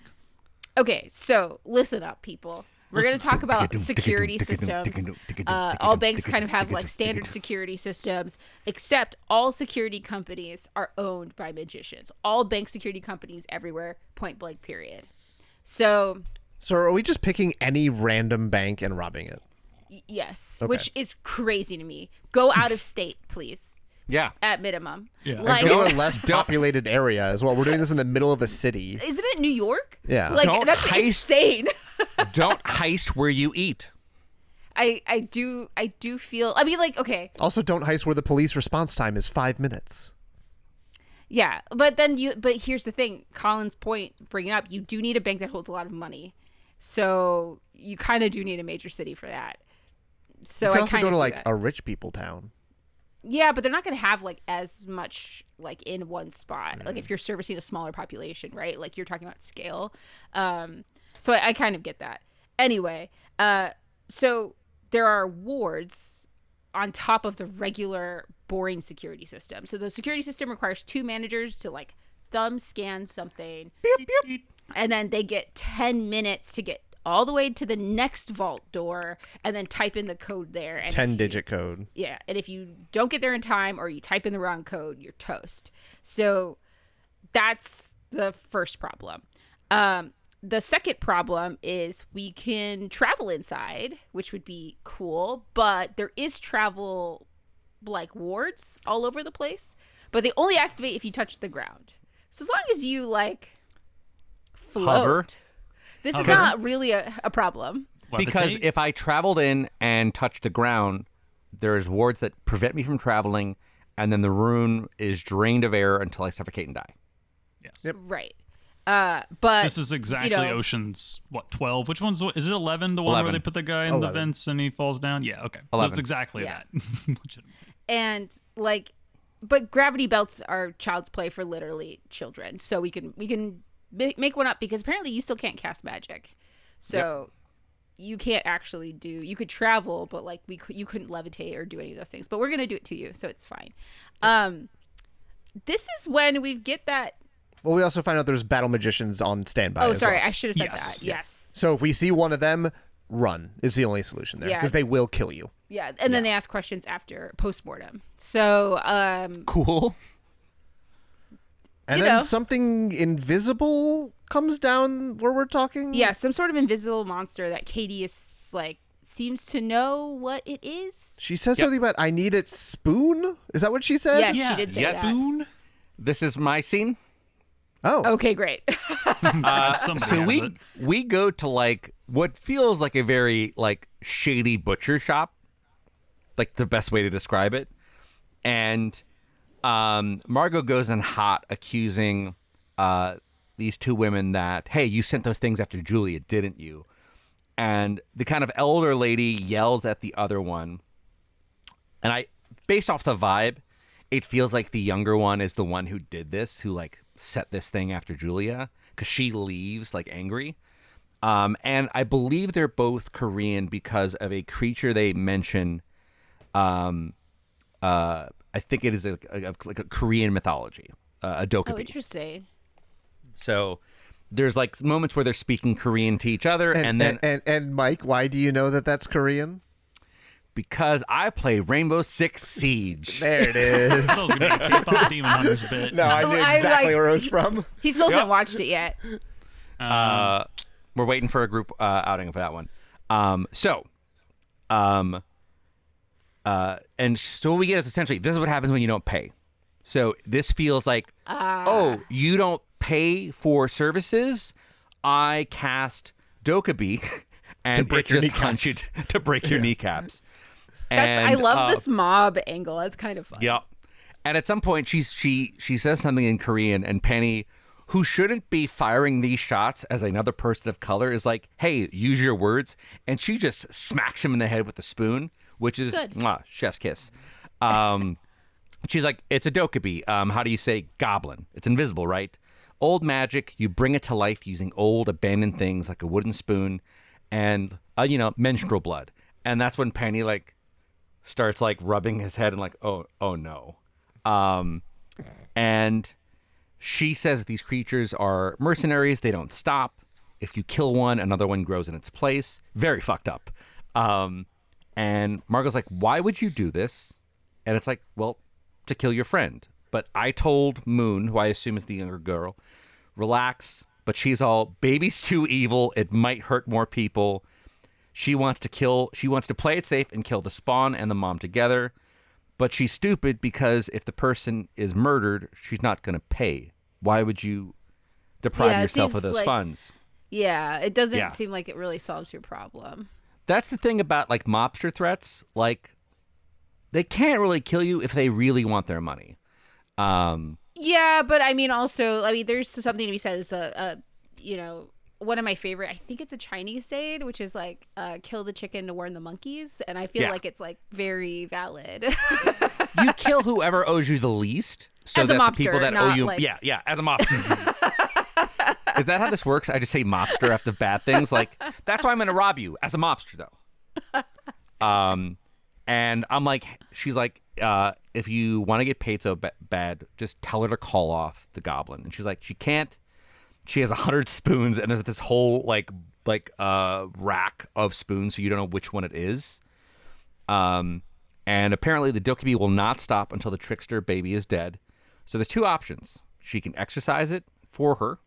Okay, so listen up, people. We're going to talk about security systems. All banks kind of have like standard security systems, except all security companies are owned by magicians. All bank security companies everywhere, point blank, period. So are we just picking any random bank and robbing it? yes, Okay. which is crazy to me. Go out of state, please. Yeah. At minimum. Yeah. Like, Go to a less populated area as well. We're doing this in the middle of a city. isn't it New York? Yeah. Like, Don't that's heist- insane. Don't heist where you eat. I do feel, I mean, like, okay. Also, don't heist where the police response time is 5 minutes. Yeah, but here's the thing. Colin's point, bringing up, you do need a bank that holds a lot of money. So you kind of do need a major city for that. So You can I also kind go of to see like that. a rich people town. Yeah, but they're not going to have like as much like in one spot. Like if you're servicing a smaller population, right? Like you're talking about scale. So I kind of get that. Anyway, so there are wards on top of the regular boring security system. So the security system requires 2 managers to like thumb scan something. And then they get 10 minutes to get all the way to the next vault door and then type in the code there. And 10-digit code. Yeah, and if you don't get there in time or you type in the wrong code, you're toast. So that's the first problem. The second problem is we can travel inside, which would be cool, but there is travel like wards all over the place, but they only activate if you touch the ground. So as long as you like float, Hover. this is not really a problem. Because Levitate? if I traveled in and touched the ground, there's wards that prevent me from traveling, and then the rune is drained of air until I suffocate and die. Yes. Right. But This is exactly Ocean's 12. Which one's is it 11? The one 11. where they put the guy in 11. the vents and he falls down. Yeah. Okay. 11. That's exactly Yeah. that. Legitimate. And like, but gravity belts are child's play for literally children. So we can make one up because apparently you still can't cast magic. So you can't actually do. You could travel, but like you couldn't levitate or do any of those things. But we're gonna do it to you, so it's fine. This is when we get that. Well, we also find out there's battle magicians on standby. Oh, as sorry, well. I should have said Yes, that. yes. Yes. So if we see one of them, run is the only solution there Yeah. because they will kill you. Yeah, and then they ask questions after postmortem. So, Cool. And You then know. something invisible comes down where we're talking. yeah, some sort of invisible monster that Katie is like seems to know what it is. She says something about I need its spoon. Is that what she said? Yes, she did say Yes. that. Spoon. This is my scene. Oh. Okay, great. Somebody So has it. we go to like what feels like a very like shady butcher shop, like the best way to describe it. And Margot goes in hot, accusing these two women that, hey, you sent those things after Julia, didn't you? And the kind of elder lady yells at the other one. And based off the vibe, it feels like the younger one is the one who did this, who like set this thing after Julia, because she leaves like angry. And I believe they're both Korean because of a creature they mention. I think it is like a Korean mythology, a dokubi. Oh, interesting. So there's like moments where they're speaking Korean to each other, and then and Mike, why do you know that that's Korean? because I play Rainbow Six Siege. There it is. That was gonna be a K-pop Demon Hunters bit. No, I knew I exactly like- where it was from. He still hasn't watched it yet. We're waiting for a group outing for that one. And so what we get is essentially this is what happens when you don't pay. So this feels like, oh, you don't pay for services. I cast Dokubi and break it your just hunts you to break your kneecaps. That's And, I love this mob angle. That's kind of fun. Yep. And at some point, she says something in Korean, and Penny, who shouldn't be firing these shots as another person of color, is like, "Hey, use your words," and she just smacks him in the head with a spoon, which is Good. mwah, chef's kiss. She's like, "It's a dokubi. How do you say goblin? It's invisible, right? Old magic. You bring it to life using old abandoned things like a wooden spoon, and menstrual blood." And that's when Penny like starts like rubbing his head and like, oh no. And she says these creatures are mercenaries. They don't stop. If you kill one, another one grows in its place. Very fucked up. And Margot's like, why would you do this? And it's like, well, to kill your friend. But I told Moon, who I assume is the younger girl, relax. But she's all, baby's too evil. It might hurt more people. She wants to play it safe and kill the spawn and the mom together. But she's stupid because if the person is murdered, she's not going to pay. Why would you deprive Yeah, it yourself of seems those like- funds? Yeah, it doesn't Yeah. seem like it really solves your problem. That's the thing about like mobster threats. Like, they can't really kill you if they really want their money. Yeah, but I mean, also, there's something to be said. It's one of my favorite. I think it's a Chinese saying, which is like, "Kill the chicken to warn the monkeys," and I feel Yeah. like it's like very valid. You kill whoever owes you the least, so As a that the people mobster, that owe not you, like- yeah, as a mobster. Is that how this works? I just say mobster after bad things. Like, that's why I'm going to rob you as a mobster, though. And I'm like, she's like, if you want to get paid so bad, just tell her to call off the goblin. And she's like, she can't. She has 100 spoons, and there's this whole like rack of spoons, so you don't know which one it is. And apparently the dokubi will not stop until the trickster baby is dead. So there's two options. She can exercise it for her,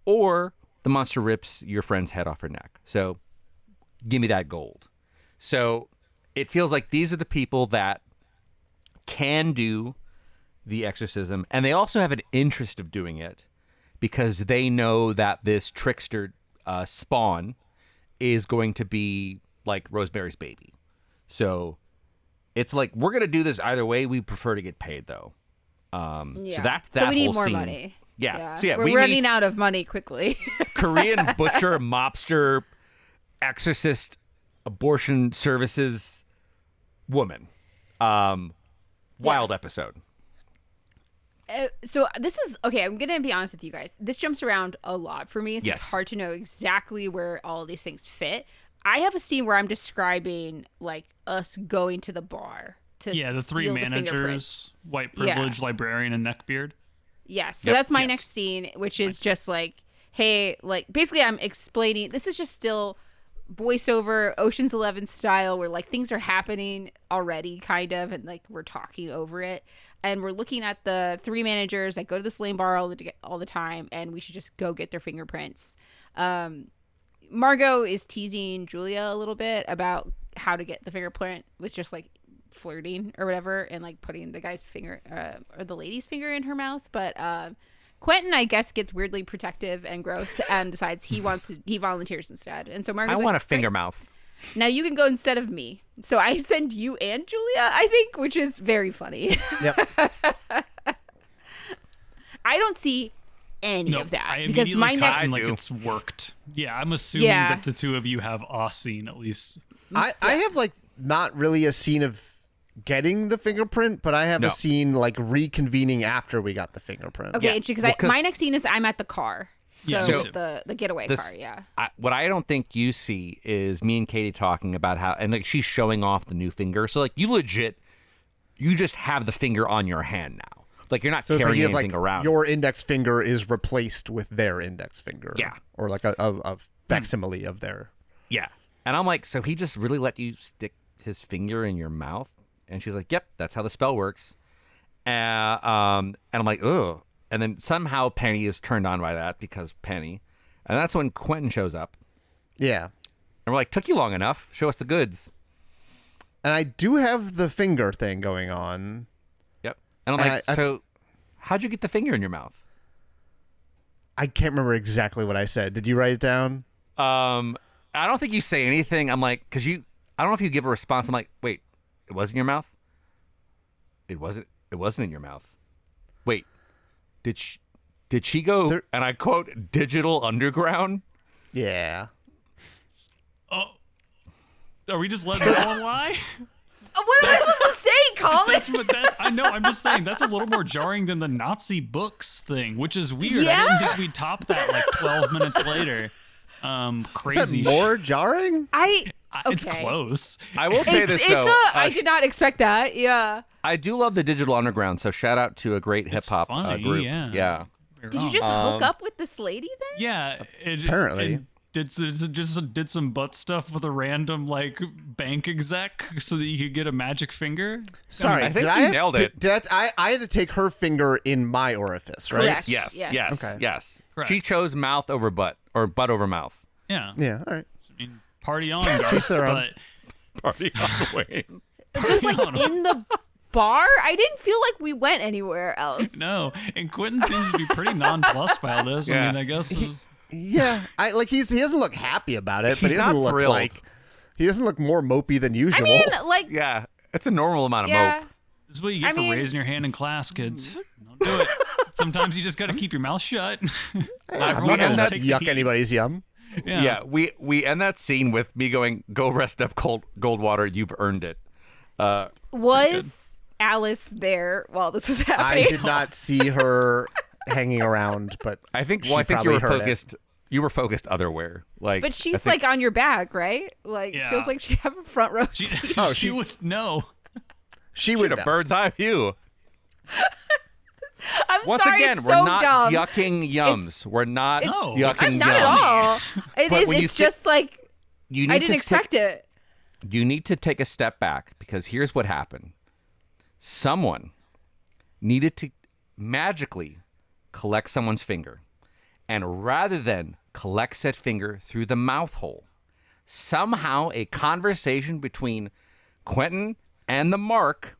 or the monster rips your friend's head off her neck. So give me that gold. So it feels like these are the people that can do the exorcism, and they also have an interest of doing it because they know that this trickster spawn is going to be like Rosemary's Baby. So it's like we're gonna do this either way. We prefer to get paid though. So that's that. So we need whole more scene. money. Yeah. So yeah, we're we running need out of money quickly. Korean butcher, mobster, exorcist, abortion services woman. Wild episode. So this is okay. I'm gonna be honest with you guys. This jumps around a lot for me. So Yes. It's hard to know exactly where all of these things fit. I have a scene where I'm describing like us going to the bar to the three steal managers, white privilege, librarian, and neckbeard. Yes. So Yep. that's my Yes. next scene, which is just like, hey, like basically I'm explaining. This is just still voiceover Ocean's 11 style where like things are happening already kind of and like we're talking over it and we're looking at the three managers that go to this lane bar all the time and we should just go get their fingerprints. Margot is teasing Julia a little bit about how to get the fingerprint with just like flirting or whatever and like putting the guy's finger or the lady's finger in her mouth, but Quentin, I guess, gets weirdly protective and gross and decides he volunteers instead. And so Margaret's I like, want a finger "Great. mouth. Now you can go instead of me." So I send you and Julia, I think, which is very funny. Yep. I don't see any of that I because my immediately next cotton like do. it's worked. Yeah, I'm assuming Yeah. that the two of you have a scene at least. I have like not really a scene of getting the fingerprint, but I have No. a scene like reconvening after we got the fingerprint. okay, Yeah. because Well, 'cause- my next scene is I'm at the car. So, Yeah, me too. the getaway This- car, yeah. What I don't think you see is me and Katie talking about how, and like she's showing off the new finger. So like you just have the finger on your hand now. Like you're not So it's like carrying you have anything like around. your index finger is replaced with their index finger. Yeah. Or like a facsimile of their. Yeah. And I'm like, so he just really let you stick his finger in your mouth? And she's like, yep, that's how the spell works. And I'm like, ugh. And then somehow Penny is turned on by that because Penny. And that's when Quentin shows up. Yeah. And we're like, took you long enough. Show us the goods. And I do have the finger thing going on. Yep. And I'm And like, I- so how'd you get the finger in your mouth? I can't remember exactly what I said. Did you write it down? I don't think you say anything. I'm like, because I don't know if you give a response. I'm like, wait, it was in your mouth? It wasn't in your mouth. Wait, did she go, There- and I quote, digital underground? Yeah. Oh, are we just letting that one lie? What am I supposed to say, Colin? I know. I'm just saying that's a little more jarring than the Nazi books thing, which is weird. Yeah? I didn't think we'd top that like 12 minutes later. Is Crazy. that more jarring? It's okay. close. I will say It's, this it's though. I did not expect that. Yeah. I do love the digital underground. So shout out to a great hip hop funny, group. yeah. Yeah. Did you just hook up with this lady then? Yeah. Apparently. It did some butt stuff with a random like bank exec so that you could get a magic finger. Sorry, I think did you have- nailed did- it. did I had to take her finger in my orifice, right? Correct. Yes. Yes. Yes. Okay. Yes. Correct. She chose mouth over butt or butt over mouth. Yeah. Yeah, all right. I mean, party on, Garth, their own. but Party on the way. Just like in the bar? I didn't feel like we went anywhere else. no. And Quentin seems to be pretty nonplussed by this. Yeah. I mean, I guess. Yeah, I like he doesn't look happy about it, but He's he doesn't not look thrilled. like he doesn't look more mopey than usual. I mean, like, Yeah. It's a normal amount of yeah. mope. This is what you get I for mean- raising your hand in class, kids. Don't do it. Sometimes you just got to keep your mouth shut. I'm Everyone not gonna else take the yuck heat. anybody's yum. Yeah, we end that scene with me going, "Go rest up, Goldwater. You've earned it." Was Alice there while this was I happening? did not see her hanging around, but I think. she Well, I think you probably were heard it. focused. You were focused otherwhere. Like, But I she's think- like on your back, right? Like, Yeah. feels like she have a front row She, seat. Oh, she she- would know. she she would had a know. bird's eye view. I'm Once sorry, again, it's we're so not dumb. yucking yums. We're not No. yucking Not at yums. all. It But is. when you It's sit- just like You need I didn't to expect it. You need to take a step back because here's what happened. Someone needed to magically collect someone's finger. And rather than collect said finger through the mouth hole, somehow a conversation between Quentin and the Mark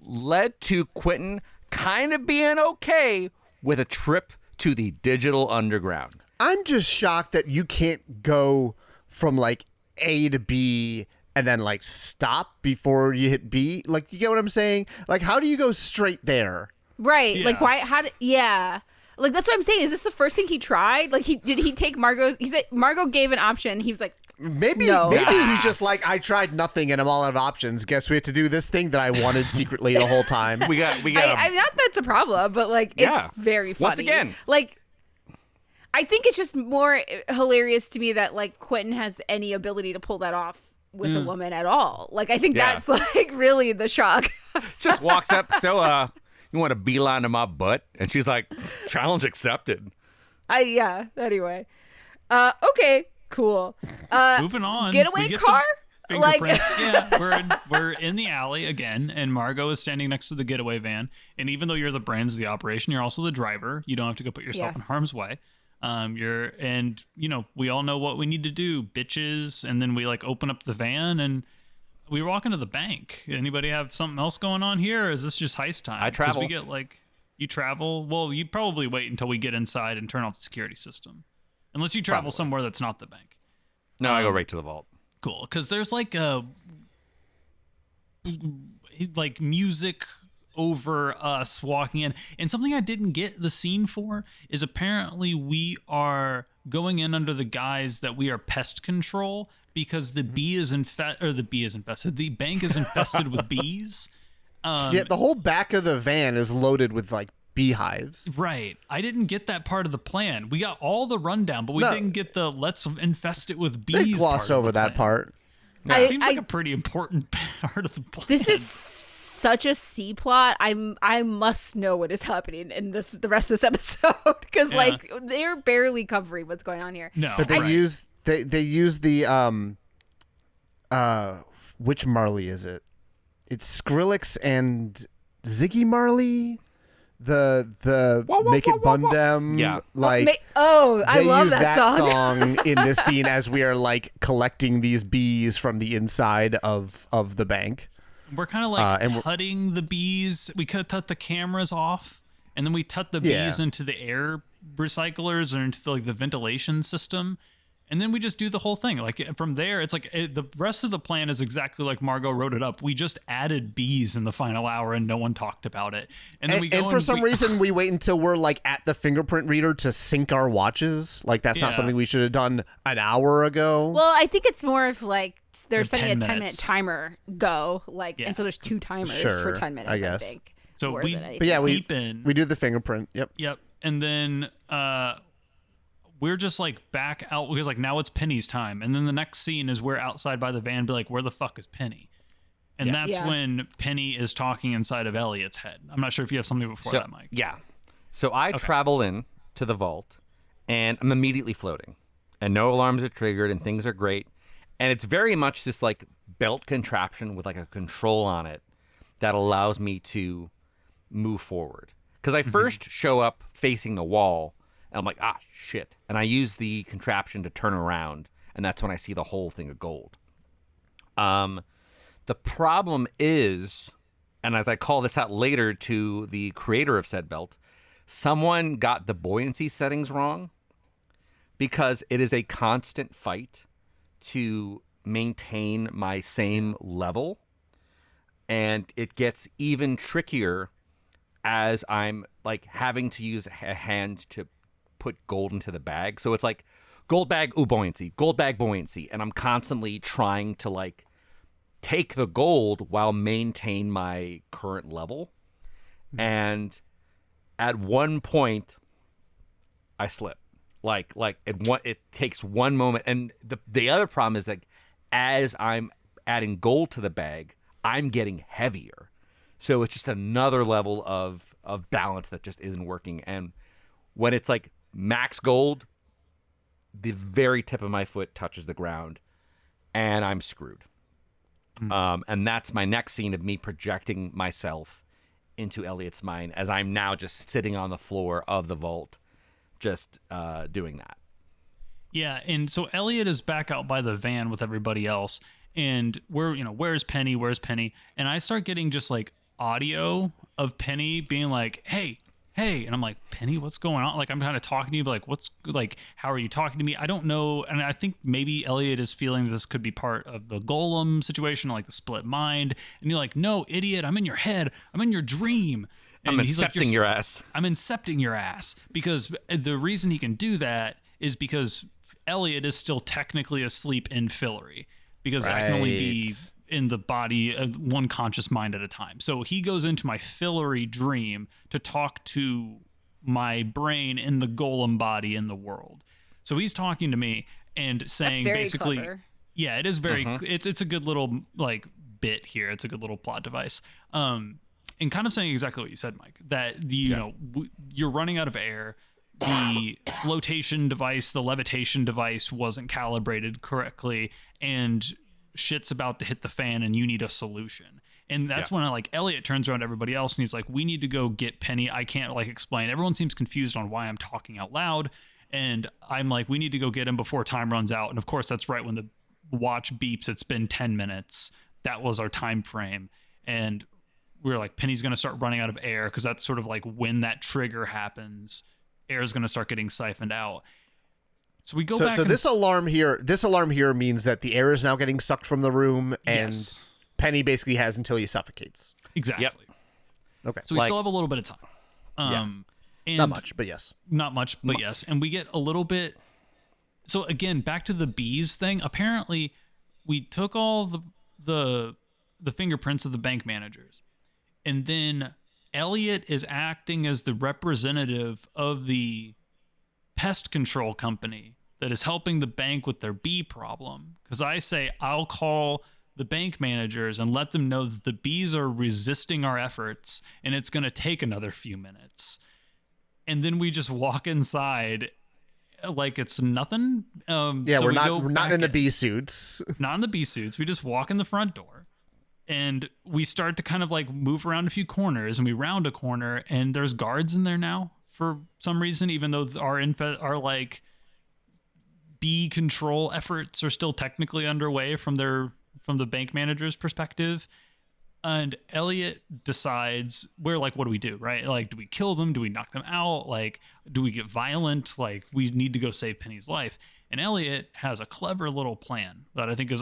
led to Quentin kind of being okay with a trip to the digital underground. I'm just shocked that you can't go from like A to B and then like stop before you hit B? Like, you get what I'm saying? Like, how do you go straight there? Right. Yeah. Like, why? Yeah. Like, that's what I'm saying. Is this the first thing he tried? Like, did he take Margot's? He said Margot gave an option. He was like, Maybe no. he's just like, I tried nothing and I'm all out of options. Guess we have to do this thing that I wanted secretly the whole time. We got. I not that's a problem, but like, it's very funny. Once again, like, I think it's just more hilarious to me that like Quentin has any ability to pull that off with a woman at all. Like, I think that's like really the shock. just walks up. So, you want to beeline to my butt? And she's like, challenge accepted. Anyway. Okay, cool. Moving on. Getaway we get car? the fingerprints. Yeah, we're in the alley again, and Margot is standing next to the getaway van. And even though you're the brains of the operation, you're also the driver. You don't have to go put yourself in harm's way. We all know what we need to do, bitches. And then we like open up the van and we walk into the bank. Anybody have something else going on here? Or is this just heist time? I travel. 'Cause we get like, you travel. Well, you probably wait until we get inside and turn off the security system, unless you travel somewhere that's not the bank. No, I go right to the vault. Cool, because there's like music over us walking in, and something I didn't get the scene for is apparently we are going in under the guise that we are pest control because the bank is infested with bees. Yeah, the whole back of the van is loaded with like beehives. Right. I didn't get that part of the plan. We got all the rundown, but we didn't get the let's infest it with bees. They glossed over that part. Yeah, it seems like a pretty important part of the plan. This is such a C plot. I must know what is happening in the rest of this episode because like they're barely covering what's going on here. No, but they use the which Marley is it? It's Skrillex and Ziggy Marley. The Make It Bundem. Yeah. Like I love use that song in this scene as we are like collecting these bees from the inside of the bank. We're kind of like cutting the bees. We could cut the cameras off, and then we cut the bees into the air recyclers or into the ventilation system, and then we just do the whole thing. Like from there, it's like the rest of the plan is exactly like Margot wrote it up. We just added bees in the final hour, and no one talked about it. And then for some reason we wait until we're like at the fingerprint reader to sync our watches. Like that's not something we should have done an hour ago. Well, I think it's more of like they're setting a 10-minute minutes. timer go, like, and so there's 2 timers for 10 minutes. I guess. I think. So we we do the fingerprint. Yep. And then we're just like back out because like now it's Penny's time, and then the next scene is we're outside by the van, be like, where the fuck is Penny? And that's when Penny is talking inside of Elliot's head. I'm not sure if you have something before that, Mike. Yeah. So I travel in to the vault, and I'm immediately floating, and no alarms are triggered, and things are great. And it's very much this like belt contraption with like a control on it that allows me to move forward. Because I first show up facing the wall, and I'm like, shit. And I use the contraption to turn around, and that's when I see the whole thing of gold. The problem is, and as I call this out later to the creator of said belt, someone got the buoyancy settings wrong because it is a constant fight to maintain my same level. And it gets even trickier as I'm like having to use a hand to put gold into the bag. So it's like gold bag, buoyancy, gold bag, buoyancy. And I'm constantly trying to like take the gold while maintain my current level. And at one point I slip. Like it takes one moment. And the other problem is that as I'm adding gold to the bag, I'm getting heavier. So it's just another level of balance that just isn't working. And when it's like max gold, the very tip of my foot touches the ground and I'm screwed. And that's my next scene of me projecting myself into Elliot's mind as I'm now just sitting on the floor of the vault, just doing that. Yeah, and so Elliot is back out by the van with everybody else, and where's Penny? Where's Penny? And I start getting just like audio of Penny being like, "Hey, hey, and I'm like, Penny, what's going on? Like, I'm kind of talking to you, but like, what's like, how are you talking to me? I don't know. And I think maybe Elliot is feeling this could be part of the golem situation, like the split mind. And you're like, no, idiot, I'm in your head. I'm in your dream. And I'm he's like, incepting your ass. I'm incepting your ass. Because the reason he can do that is because Elliot is still technically asleep in Fillory. Because I can only be in the body of one conscious mind at a time. So he goes into my Fillory dream to talk to my brain in the golem body in the world. So he's talking to me and saying basically, clever. Yeah, it is very, it's a good little like bit here. It's a good little plot device. And kind of saying exactly what you said, Mike, that you're running out of air. The flotation device, the levitation device wasn't calibrated correctly, and shit's about to hit the fan and you need a solution. And that's when Elliot turns around to everybody else and he's like, we need to go get Penny. I can't like explain. Everyone seems confused on why I'm talking out loud. And I'm like, we need to go get him before time runs out. And of course, that's right when the watch beeps. It's been 10 minutes. That was our time frame. And we were like, Penny's going to start running out of air because that's sort of like when that trigger happens, air is going to start getting siphoned out. So we go back. So this alarm here means that the air is now getting sucked from the room, and Penny basically has until he suffocates. Exactly. Yep. Okay. So we still have a little bit of time. And not much, but yes. Not much, but yes. And we get a little bit. So again, back to the bees thing. Apparently, we took all the fingerprints of the bank managers, and then Elliot is acting as the representative of the pest control company that is helping the bank with their bee problem. Because I say, I'll call the bank managers and let them know that the bees are resisting our efforts and it's going to take another few minutes. And then we just walk inside like it's nothing. We're not in the bee suits. Not in the bee suits. We just walk in the front door. And we start to kind of like move around a few corners, and we round a corner, and there's guards in there now for some reason, even though our like bee control efforts are still technically underway from the bank manager's perspective. And Elliot decides, we're like, what do we do, right? Like, do we kill them? Do we knock them out? Like, do we get violent? Like, we need to go save Penny's life. And Elliot has a clever little plan that I think is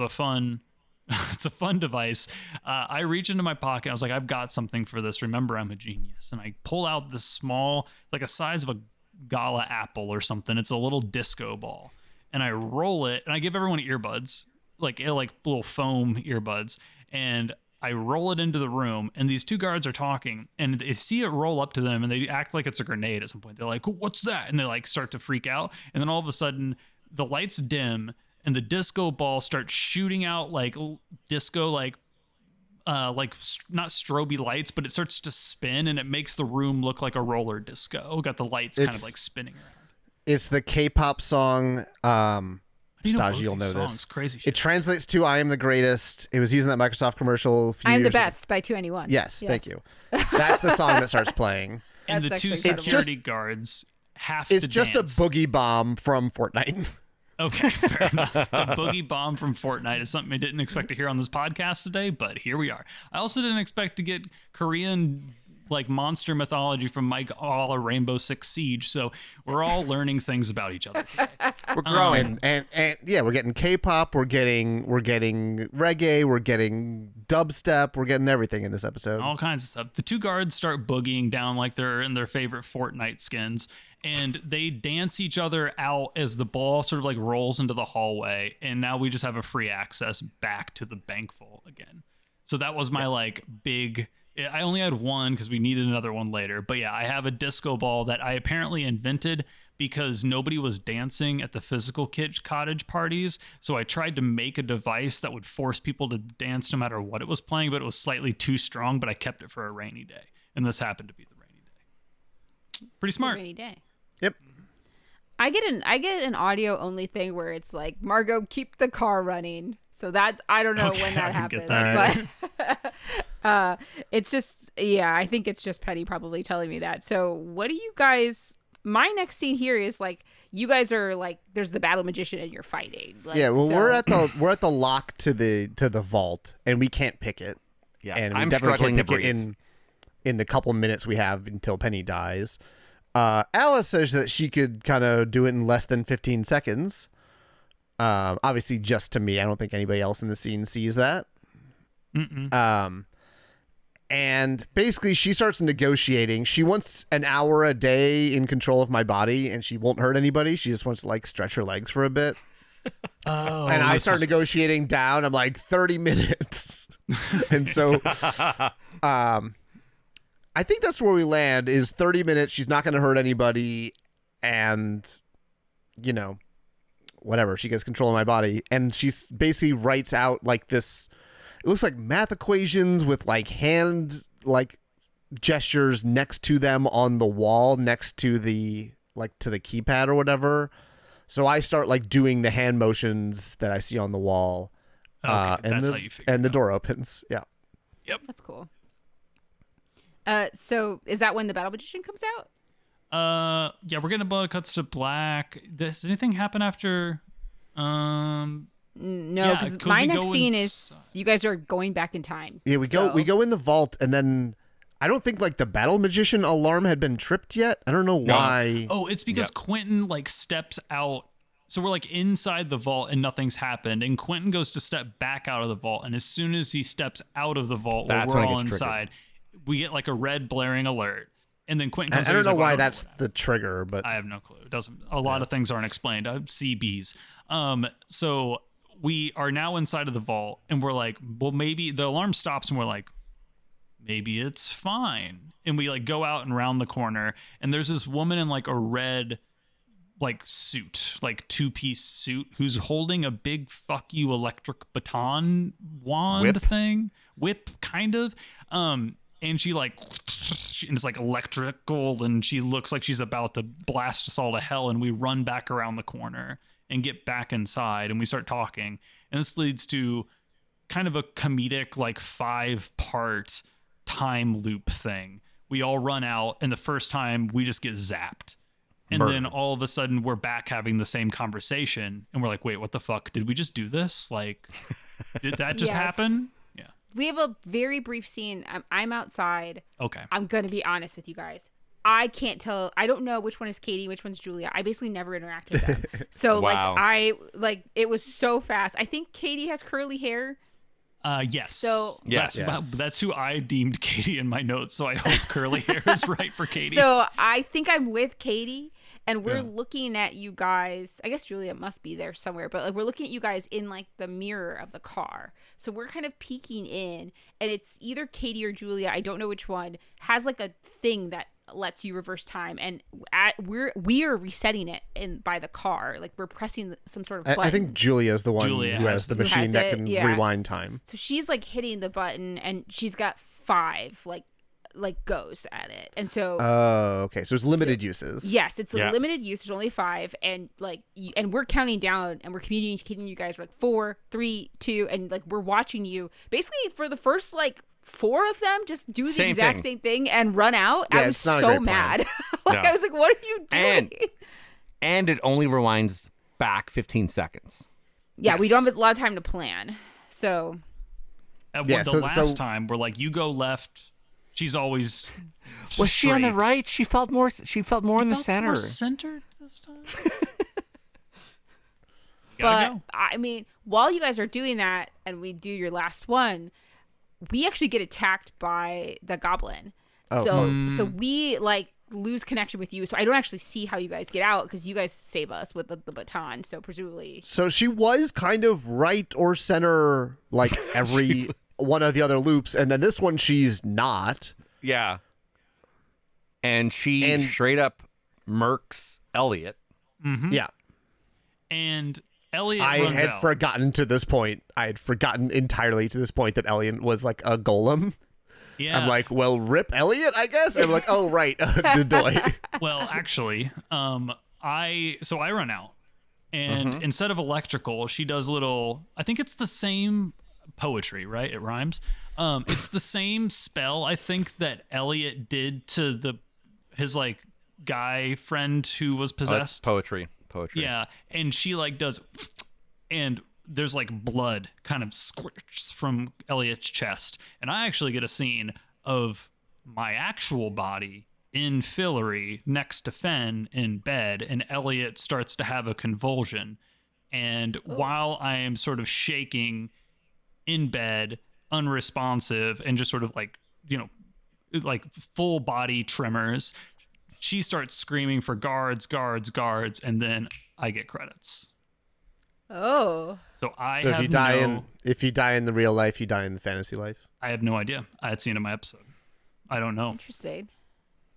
it's a fun device. I reach into my pocket. I was like, I've got something for this. Remember, I'm a genius. And I pull out this small, like a size of a gala apple or something. It's a little disco ball. And I roll it, and I give everyone earbuds, like little foam earbuds. And I roll it into the room, and these two guards are talking, and they see it roll up to them, and they act like it's a grenade at some point. They're like, what's that? And they like start to freak out. And then all of a sudden, the lights dim, and the disco ball starts shooting out like disco, like not strobe lights, but it starts to spin, and it makes the room look like a roller disco. Got the lights kind of like spinning around. It's the K-pop song. Staj, you'll know songs? this. Crazy shit. It translates to "I am the greatest." It was using that Microsoft commercial. I am the best by 2NE1. Yes, thank you. That's the song that starts playing. And That's the two actually security guards have to It's just dance. a boogie bomb from Fortnite. Okay, fair enough. It's a boogie bomb from Fortnite. It's something I didn't expect to hear on this podcast today, but here we are. I also didn't expect to get Korean like monster mythology from Mike a la Rainbow Six Siege. So we're all learning things about each other today. We're growing. And yeah, we're getting K-pop, we're getting reggae, we're getting dubstep, we're getting everything in this episode. All kinds of stuff. The two guards start boogieing down like they're in their favorite Fortnite skins, and they dance each other out as the ball sort of like rolls into the hallway, and now we just have a free access back to the bank vault again. So that was my like big... I only had one because we needed another one later. But yeah, I have a disco ball that I apparently invented because nobody was dancing at the physical cottage parties. So I tried to make a device that would force people to dance no matter what it was playing, but it was slightly too strong, but I kept it for a rainy day. And this happened to be the rainy day. Pretty smart. Rainy day. Yep. I get an audio only thing where it's like, Margot, keep the car running. So that's, I don't know when that happens, but it's just, yeah, I think it's just Penny probably telling me that. So what do you guys, my next scene here is like, you guys are like, there's the battle magician and you're fighting. Like, yeah, well, so... we're at the lock to the vault, and we can't pick it. Yeah, and we I'm definitely struggling can't to pick it breathe. in the couple minutes we have until Penny dies. Alice says that she could kind of do it in less than 15 seconds. Obviously just to me. I don't think anybody else in the scene sees that. And basically she starts negotiating. She wants an hour a day in control of my body, and she won't hurt anybody. She just wants to like stretch her legs for a bit. And I start negotiating down. I'm like 30 minutes. And so I think that's where we land is 30 minutes. She's not going to hurt anybody. And, you know, whatever. She gets control of my body. And she basically writes out like this. It looks like math equations with like hand like gestures next to them on the wall next to the like to the keypad or whatever. So I start like doing the hand motions that I see on the wall. Okay, and that's the, how you figure and the it out. door opens. Yeah. Yep. That's cool. So is that when the Battle Magician comes out? Yeah, we're getting a blood cuts to black. Does anything happen after? No, Yeah, because 'cause my we next go scene inside. is you guys are going back in time. Yeah, we go in the vault, and then I don't think like the Battle Magician alarm had been tripped yet. I don't know why. Oh, it's because Yep. Quentin like steps out. So we're like inside the vault and nothing's happened. And Quentin goes to step back out of the vault. And as soon as he steps out of the vault, where That's we're when it all gets inside, we get like a red blaring alert. And then Quentin comes I out, don't he's know like, why "I don't that's what the trigger, but I have no clue. It doesn't. A lot of things aren't explained. CBs. So we are now inside of the vault, and we're like, well, maybe the alarm stops, and we're like, maybe it's fine. And we like go out and round the corner, and there's this woman in like a red like suit, like 2-piece suit, who's holding a big fuck you electric baton wand whip kind of. And she like, and it's like electrical, and she looks like she's about to blast us all to hell. And we run back around the corner and get back inside, and we start talking. And this leads to kind of a comedic, like 5-part time loop thing. We all run out, and the first time we just get zapped. And then all of a sudden we're back having the same conversation, and we're like, wait, what the fuck? Did we just do this? Like, did that just Yes. happen? Yeah. We have a very brief scene. I'm outside. Okay. I'm going to be honest with you guys. I can't tell. I don't know which one is Katie, which one's Julia. I basically never interact with them. So Wow. it was so fast. I think Katie has curly hair. Yes. So- Yes. That's who I deemed Katie in my notes. So I hope curly hair is right for Katie. So I think I'm with Katie, and we're looking at you guys. I guess Julia must be there somewhere, but like we're looking at you guys in like the mirror of the car. So we're kind of peeking in, and it's either Katie or Julia. I don't know which one has like a thing that lets you reverse time, and we are resetting it in by the car. Like we're pressing some sort of button. I think Julia's the one Julia who has has the Who has machine that it, can yeah. rewind time. So she's like hitting the button, and she's got 5 like goes at it, and so Oh, okay. So it's limited uses. yes, it's a Yeah. limited use. There's only 5, and like and we're counting down, and we're communicating you guys. We're like 4, 3, 2, and like we're watching you basically for the first like 4 of them just do the Same exact thing. same thing and run out. Yeah, I was it's not a so great plan. mad. Like Yeah. I was like, what are you doing? And it only rewinds back 15 seconds. Yeah, we Yes. don't have a lot of time to plan. So the so- last time we're like, you go left. She's always Was she on the straight. right? She felt more in the Felt center. more centered this time. but I mean, while you guys are doing that and we do your last one, we actually get attacked by the goblin. Oh, So we like lose connection with you. So I don't actually see how you guys get out because you guys save us with the baton. So presumably, So she was kind of right or center like every one of the other loops, and then this one she's not. Yeah. And she And- straight up murks Elliot. Yeah. And Elliot I runs had out. forgotten to this point. I had forgotten entirely to this point that Elliot was like a golem. Yeah. I'm like, well, rip Elliot, I guess. And I'm like, oh right, Dodoy. Well, actually, I run out, and instead of electrical, she does little. I think it's the same poetry, right? It rhymes. It's the same spell I think that Elliot did to his like guy friend who was Oh, that's possessed. poetry. Yeah, and she like does, and there's like blood kind of squirts from Elliot's chest, and I actually get a scene of my actual body in Fillory next to Fen in bed, and Elliot starts to have a convulsion. And while I am sort of shaking in bed, unresponsive, and just sort of like, like full body tremors, she starts screaming for guards, and then I get credits. Oh. So if you die in the real life, you die in the fantasy life. I have no idea. I had seen it in my episode. I don't know. Interesting.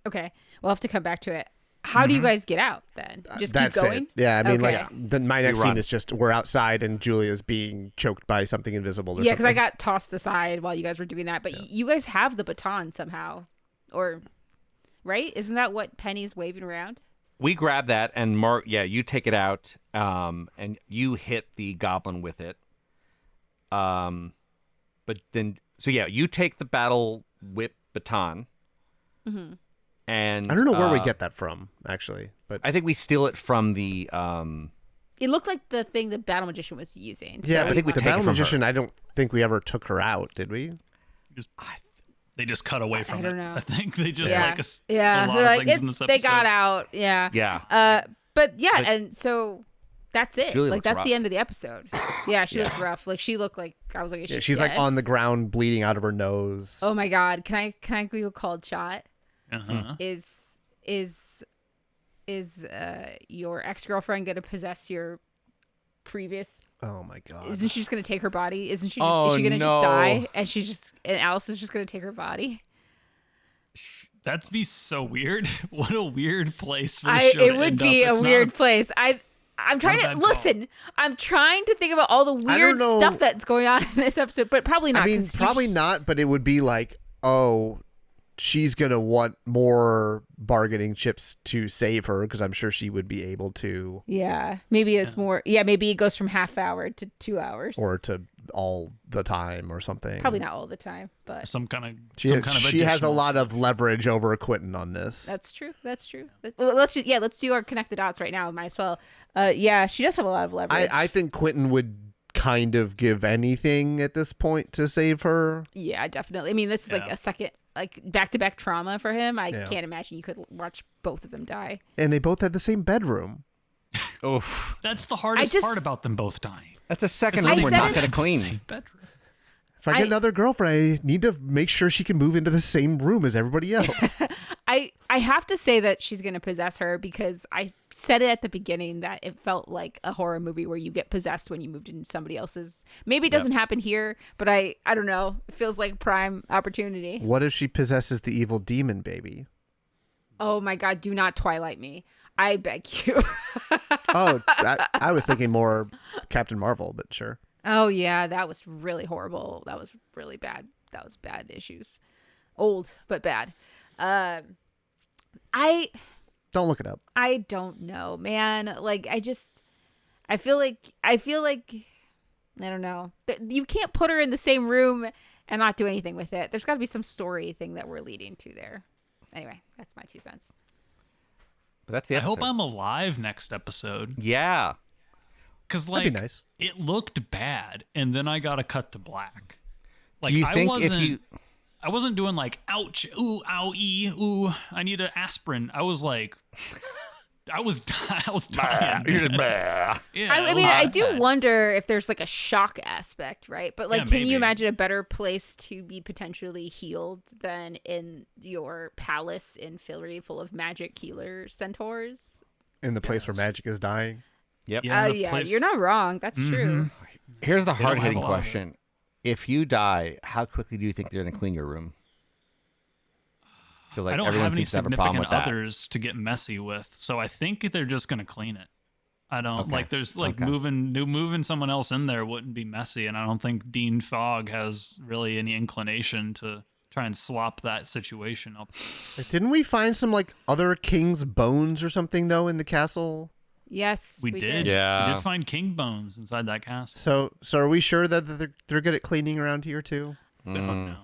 Okay. We'll have to come back to it. How do you guys get out then? Just keep going? It. Yeah, I mean, Okay. my next scene is just we're outside and Julia's being choked by something invisible. Yeah, because I got tossed aside while you guys were doing that. But you guys have the baton somehow. Or, right? Isn't that what Penny's waving around? We grab that and you take it out, and you hit the goblin with it. But then, you take the battle whip baton. Mm-hmm. And I don't know where we get that from, actually, but I think we steal it from the. It looked like the thing the battle magician was using. So yeah, but I think we the take it battle from magician. her. I don't think we ever took her out, did we? They just cut away from it. I don't know. I think they just Yeah. a lot of things in this episode. They got out. Yeah. Yeah. But and so that's it. Julie like looks that's rough. the end of the episode. Yeah, she looked rough. Like she looked like I was like, she's like on the ground, bleeding out of her nose. Oh my god! Can I give you a cold shot? Uh-huh. Is your ex-girlfriend gonna possess your previous? Oh my god! Isn't she just gonna take her body? Isn't she? Oh, is she gonna no. just die? And Alice is just gonna take her body? That'd be so weird. What a weird place for the show to It would end be up. a weird place. I'm trying to listen. I'm trying to think about all the weird stuff that's going on in this episode, but probably not. I mean, probably not. But it would be like, oh, she's gonna want more bargaining chips to save her because I'm sure she would be able to. Yeah, maybe it's more. Yeah, maybe it goes from half hour to 2 hours, or to all the time or something. Probably not all the time, but Some kind of She has a additional lot of stuff. leverage over Quentin on this. that's true. Well, let's do our connect the dots right now. Might as well. Yeah, she does have a lot of leverage. I think Quentin would kind of give anything at this point to save her. Yeah, definitely. I mean, this is like a second, like back-to-back trauma for him. I can't imagine you could watch both of them die. And they both had the same bedroom. Oof. That's the hardest part about them both dying. That's a second I room we're said not it- gonna clean. Same bedroom. If I get another girlfriend, I need to make sure she can move into the same room as everybody else. I have to say that she's going to possess her because I said it at the beginning that it felt like a horror movie where you get possessed when you moved into somebody else's. Maybe it doesn't happen here, but I don't know. It feels like prime opportunity. What if she possesses the evil demon baby? Oh my God, do not Twilight me. I beg you. I was thinking more Captain Marvel, but sure. Oh yeah, that was really horrible. That was really bad. That was bad issues. Old, but bad. I Don't look it up. I don't know, man. Like I feel like I don't know. You can't put her in the same room and not do anything with it. There's got to be some story thing that we're leading to there. Anyway, that's my 2 cents. But that's the I episode. hope I'm alive next episode. Yeah. Because, That'd like, be nice. it looked bad, and then I got a cut to black. Like, Do you think I wasn't doing like, ouch, ooh, owie, ooh, I need an aspirin. I was like, I was dying. You're just, man. Yeah, I it mean, was I do bad. wonder if there's like a shock aspect, right? But like, Yeah, can maybe. you imagine a better place to be potentially healed than in your palace in Fillory full of magic healer centaurs? In the place where magic is dying. Yep. Yeah, the Yeah, place- you're not wrong. That's true. Here's the They don't have hard-hitting a lot of it. question. If you die, how quickly do you think they're going to clean your room? Because like I don't everyone have any seems to have a problem significant with that. others to get messy with, so I think they're just gonna clean it. I don't Okay. like. There's like Okay. moving someone else in there wouldn't be messy, and I don't think Dean Fogg has really any inclination to try and slop that situation up. Like, didn't we find some like other king's bones or something though in the castle? Yes, We did. Yeah. We did find king bones inside that castle. So are we sure that they're good at cleaning around here too? Oh, no.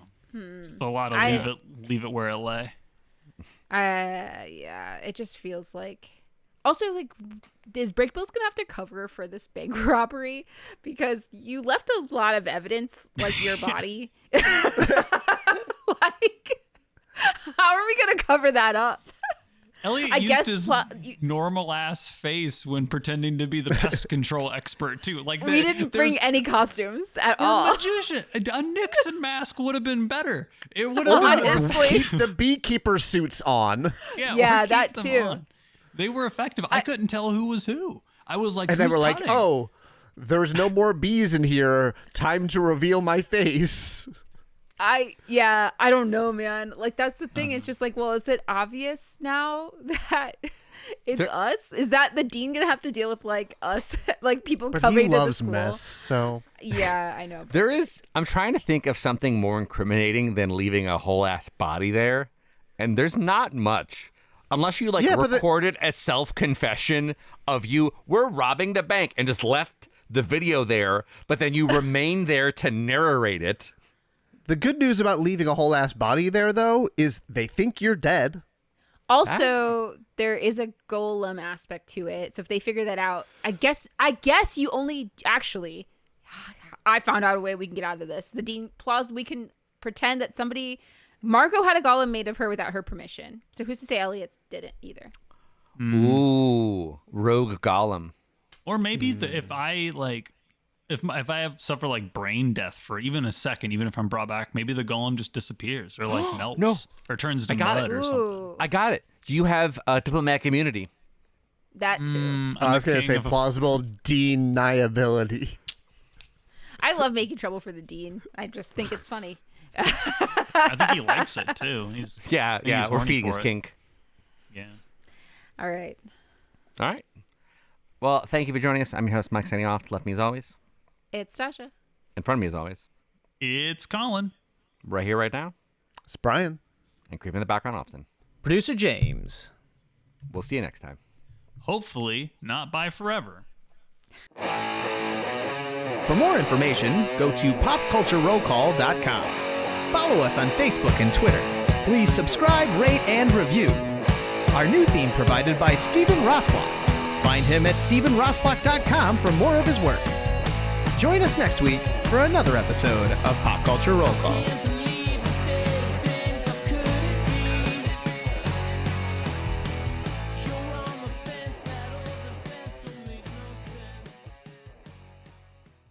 Just a lot of I- leave it where it lay. Yeah, it just feels like. Also, like, is Breakbill's gonna have to cover for this bank robbery because you left a lot of evidence, like your body, like How are we gonna cover that up? Elliot I used guess his normal ass face when pretending to be the pest control expert too. Like we didn't bring any costumes at all. Magician, a Nixon mask would have been better. It would Well, have been honestly. Keep the beekeeper suits on. Yeah, or keep that them too. on. They were effective. I couldn't tell who was who. I was like, And they who's were like, Tunning? oh, there's no more bees in here. Time to reveal my face. I don't know, man. Like that's the thing. It's just like, well, is it obvious now that it's us? Is that the dean gonna have to deal with like us, like people But coming he to the loves school? mess, so... Yeah, I know. I'm trying to think of something more incriminating than leaving a whole ass body there, and there's not much. Unless you record it as self-confession of we're robbing the bank and just left the video there, but then you remain there to narrate it. The good news about leaving a whole ass body there, though, is they think you're dead. Also, there is a golem aspect to it. So if they figure that out, I guess you only actually. I found out a way we can get out of this. The dean we can pretend that Margot had a golem made of her without her permission. So who's to say Elliot didn't either? Ooh, rogue golem. Or maybe if I have suffer like brain death for even a second, even if I'm brought back, maybe the golem just disappears or like melts or turns to mud or something. I got it. You have diplomatic immunity. That too. I was going to say plausible deniability. I love making trouble for the dean. I just think it's funny. I think he likes it too. He's We're horny feeding his for it. kink. Yeah. All right. Well, thank you for joining us. I'm your host, Mike, signing off. Left me as always. It's Tasha. In front of me as always. It's Colin. Right here, right now. It's Brian. And creep in the background often. Producer James. We'll see you next time. Hopefully not by forever. For more information, go to popculturerollcall.com. Follow us on Facebook and Twitter. Please subscribe, rate, and review. Our new theme provided by Stephen Rossbach. Find him at StephenRossbach.com for more of his work. Join us next week for another episode of Pop Culture Roll Call.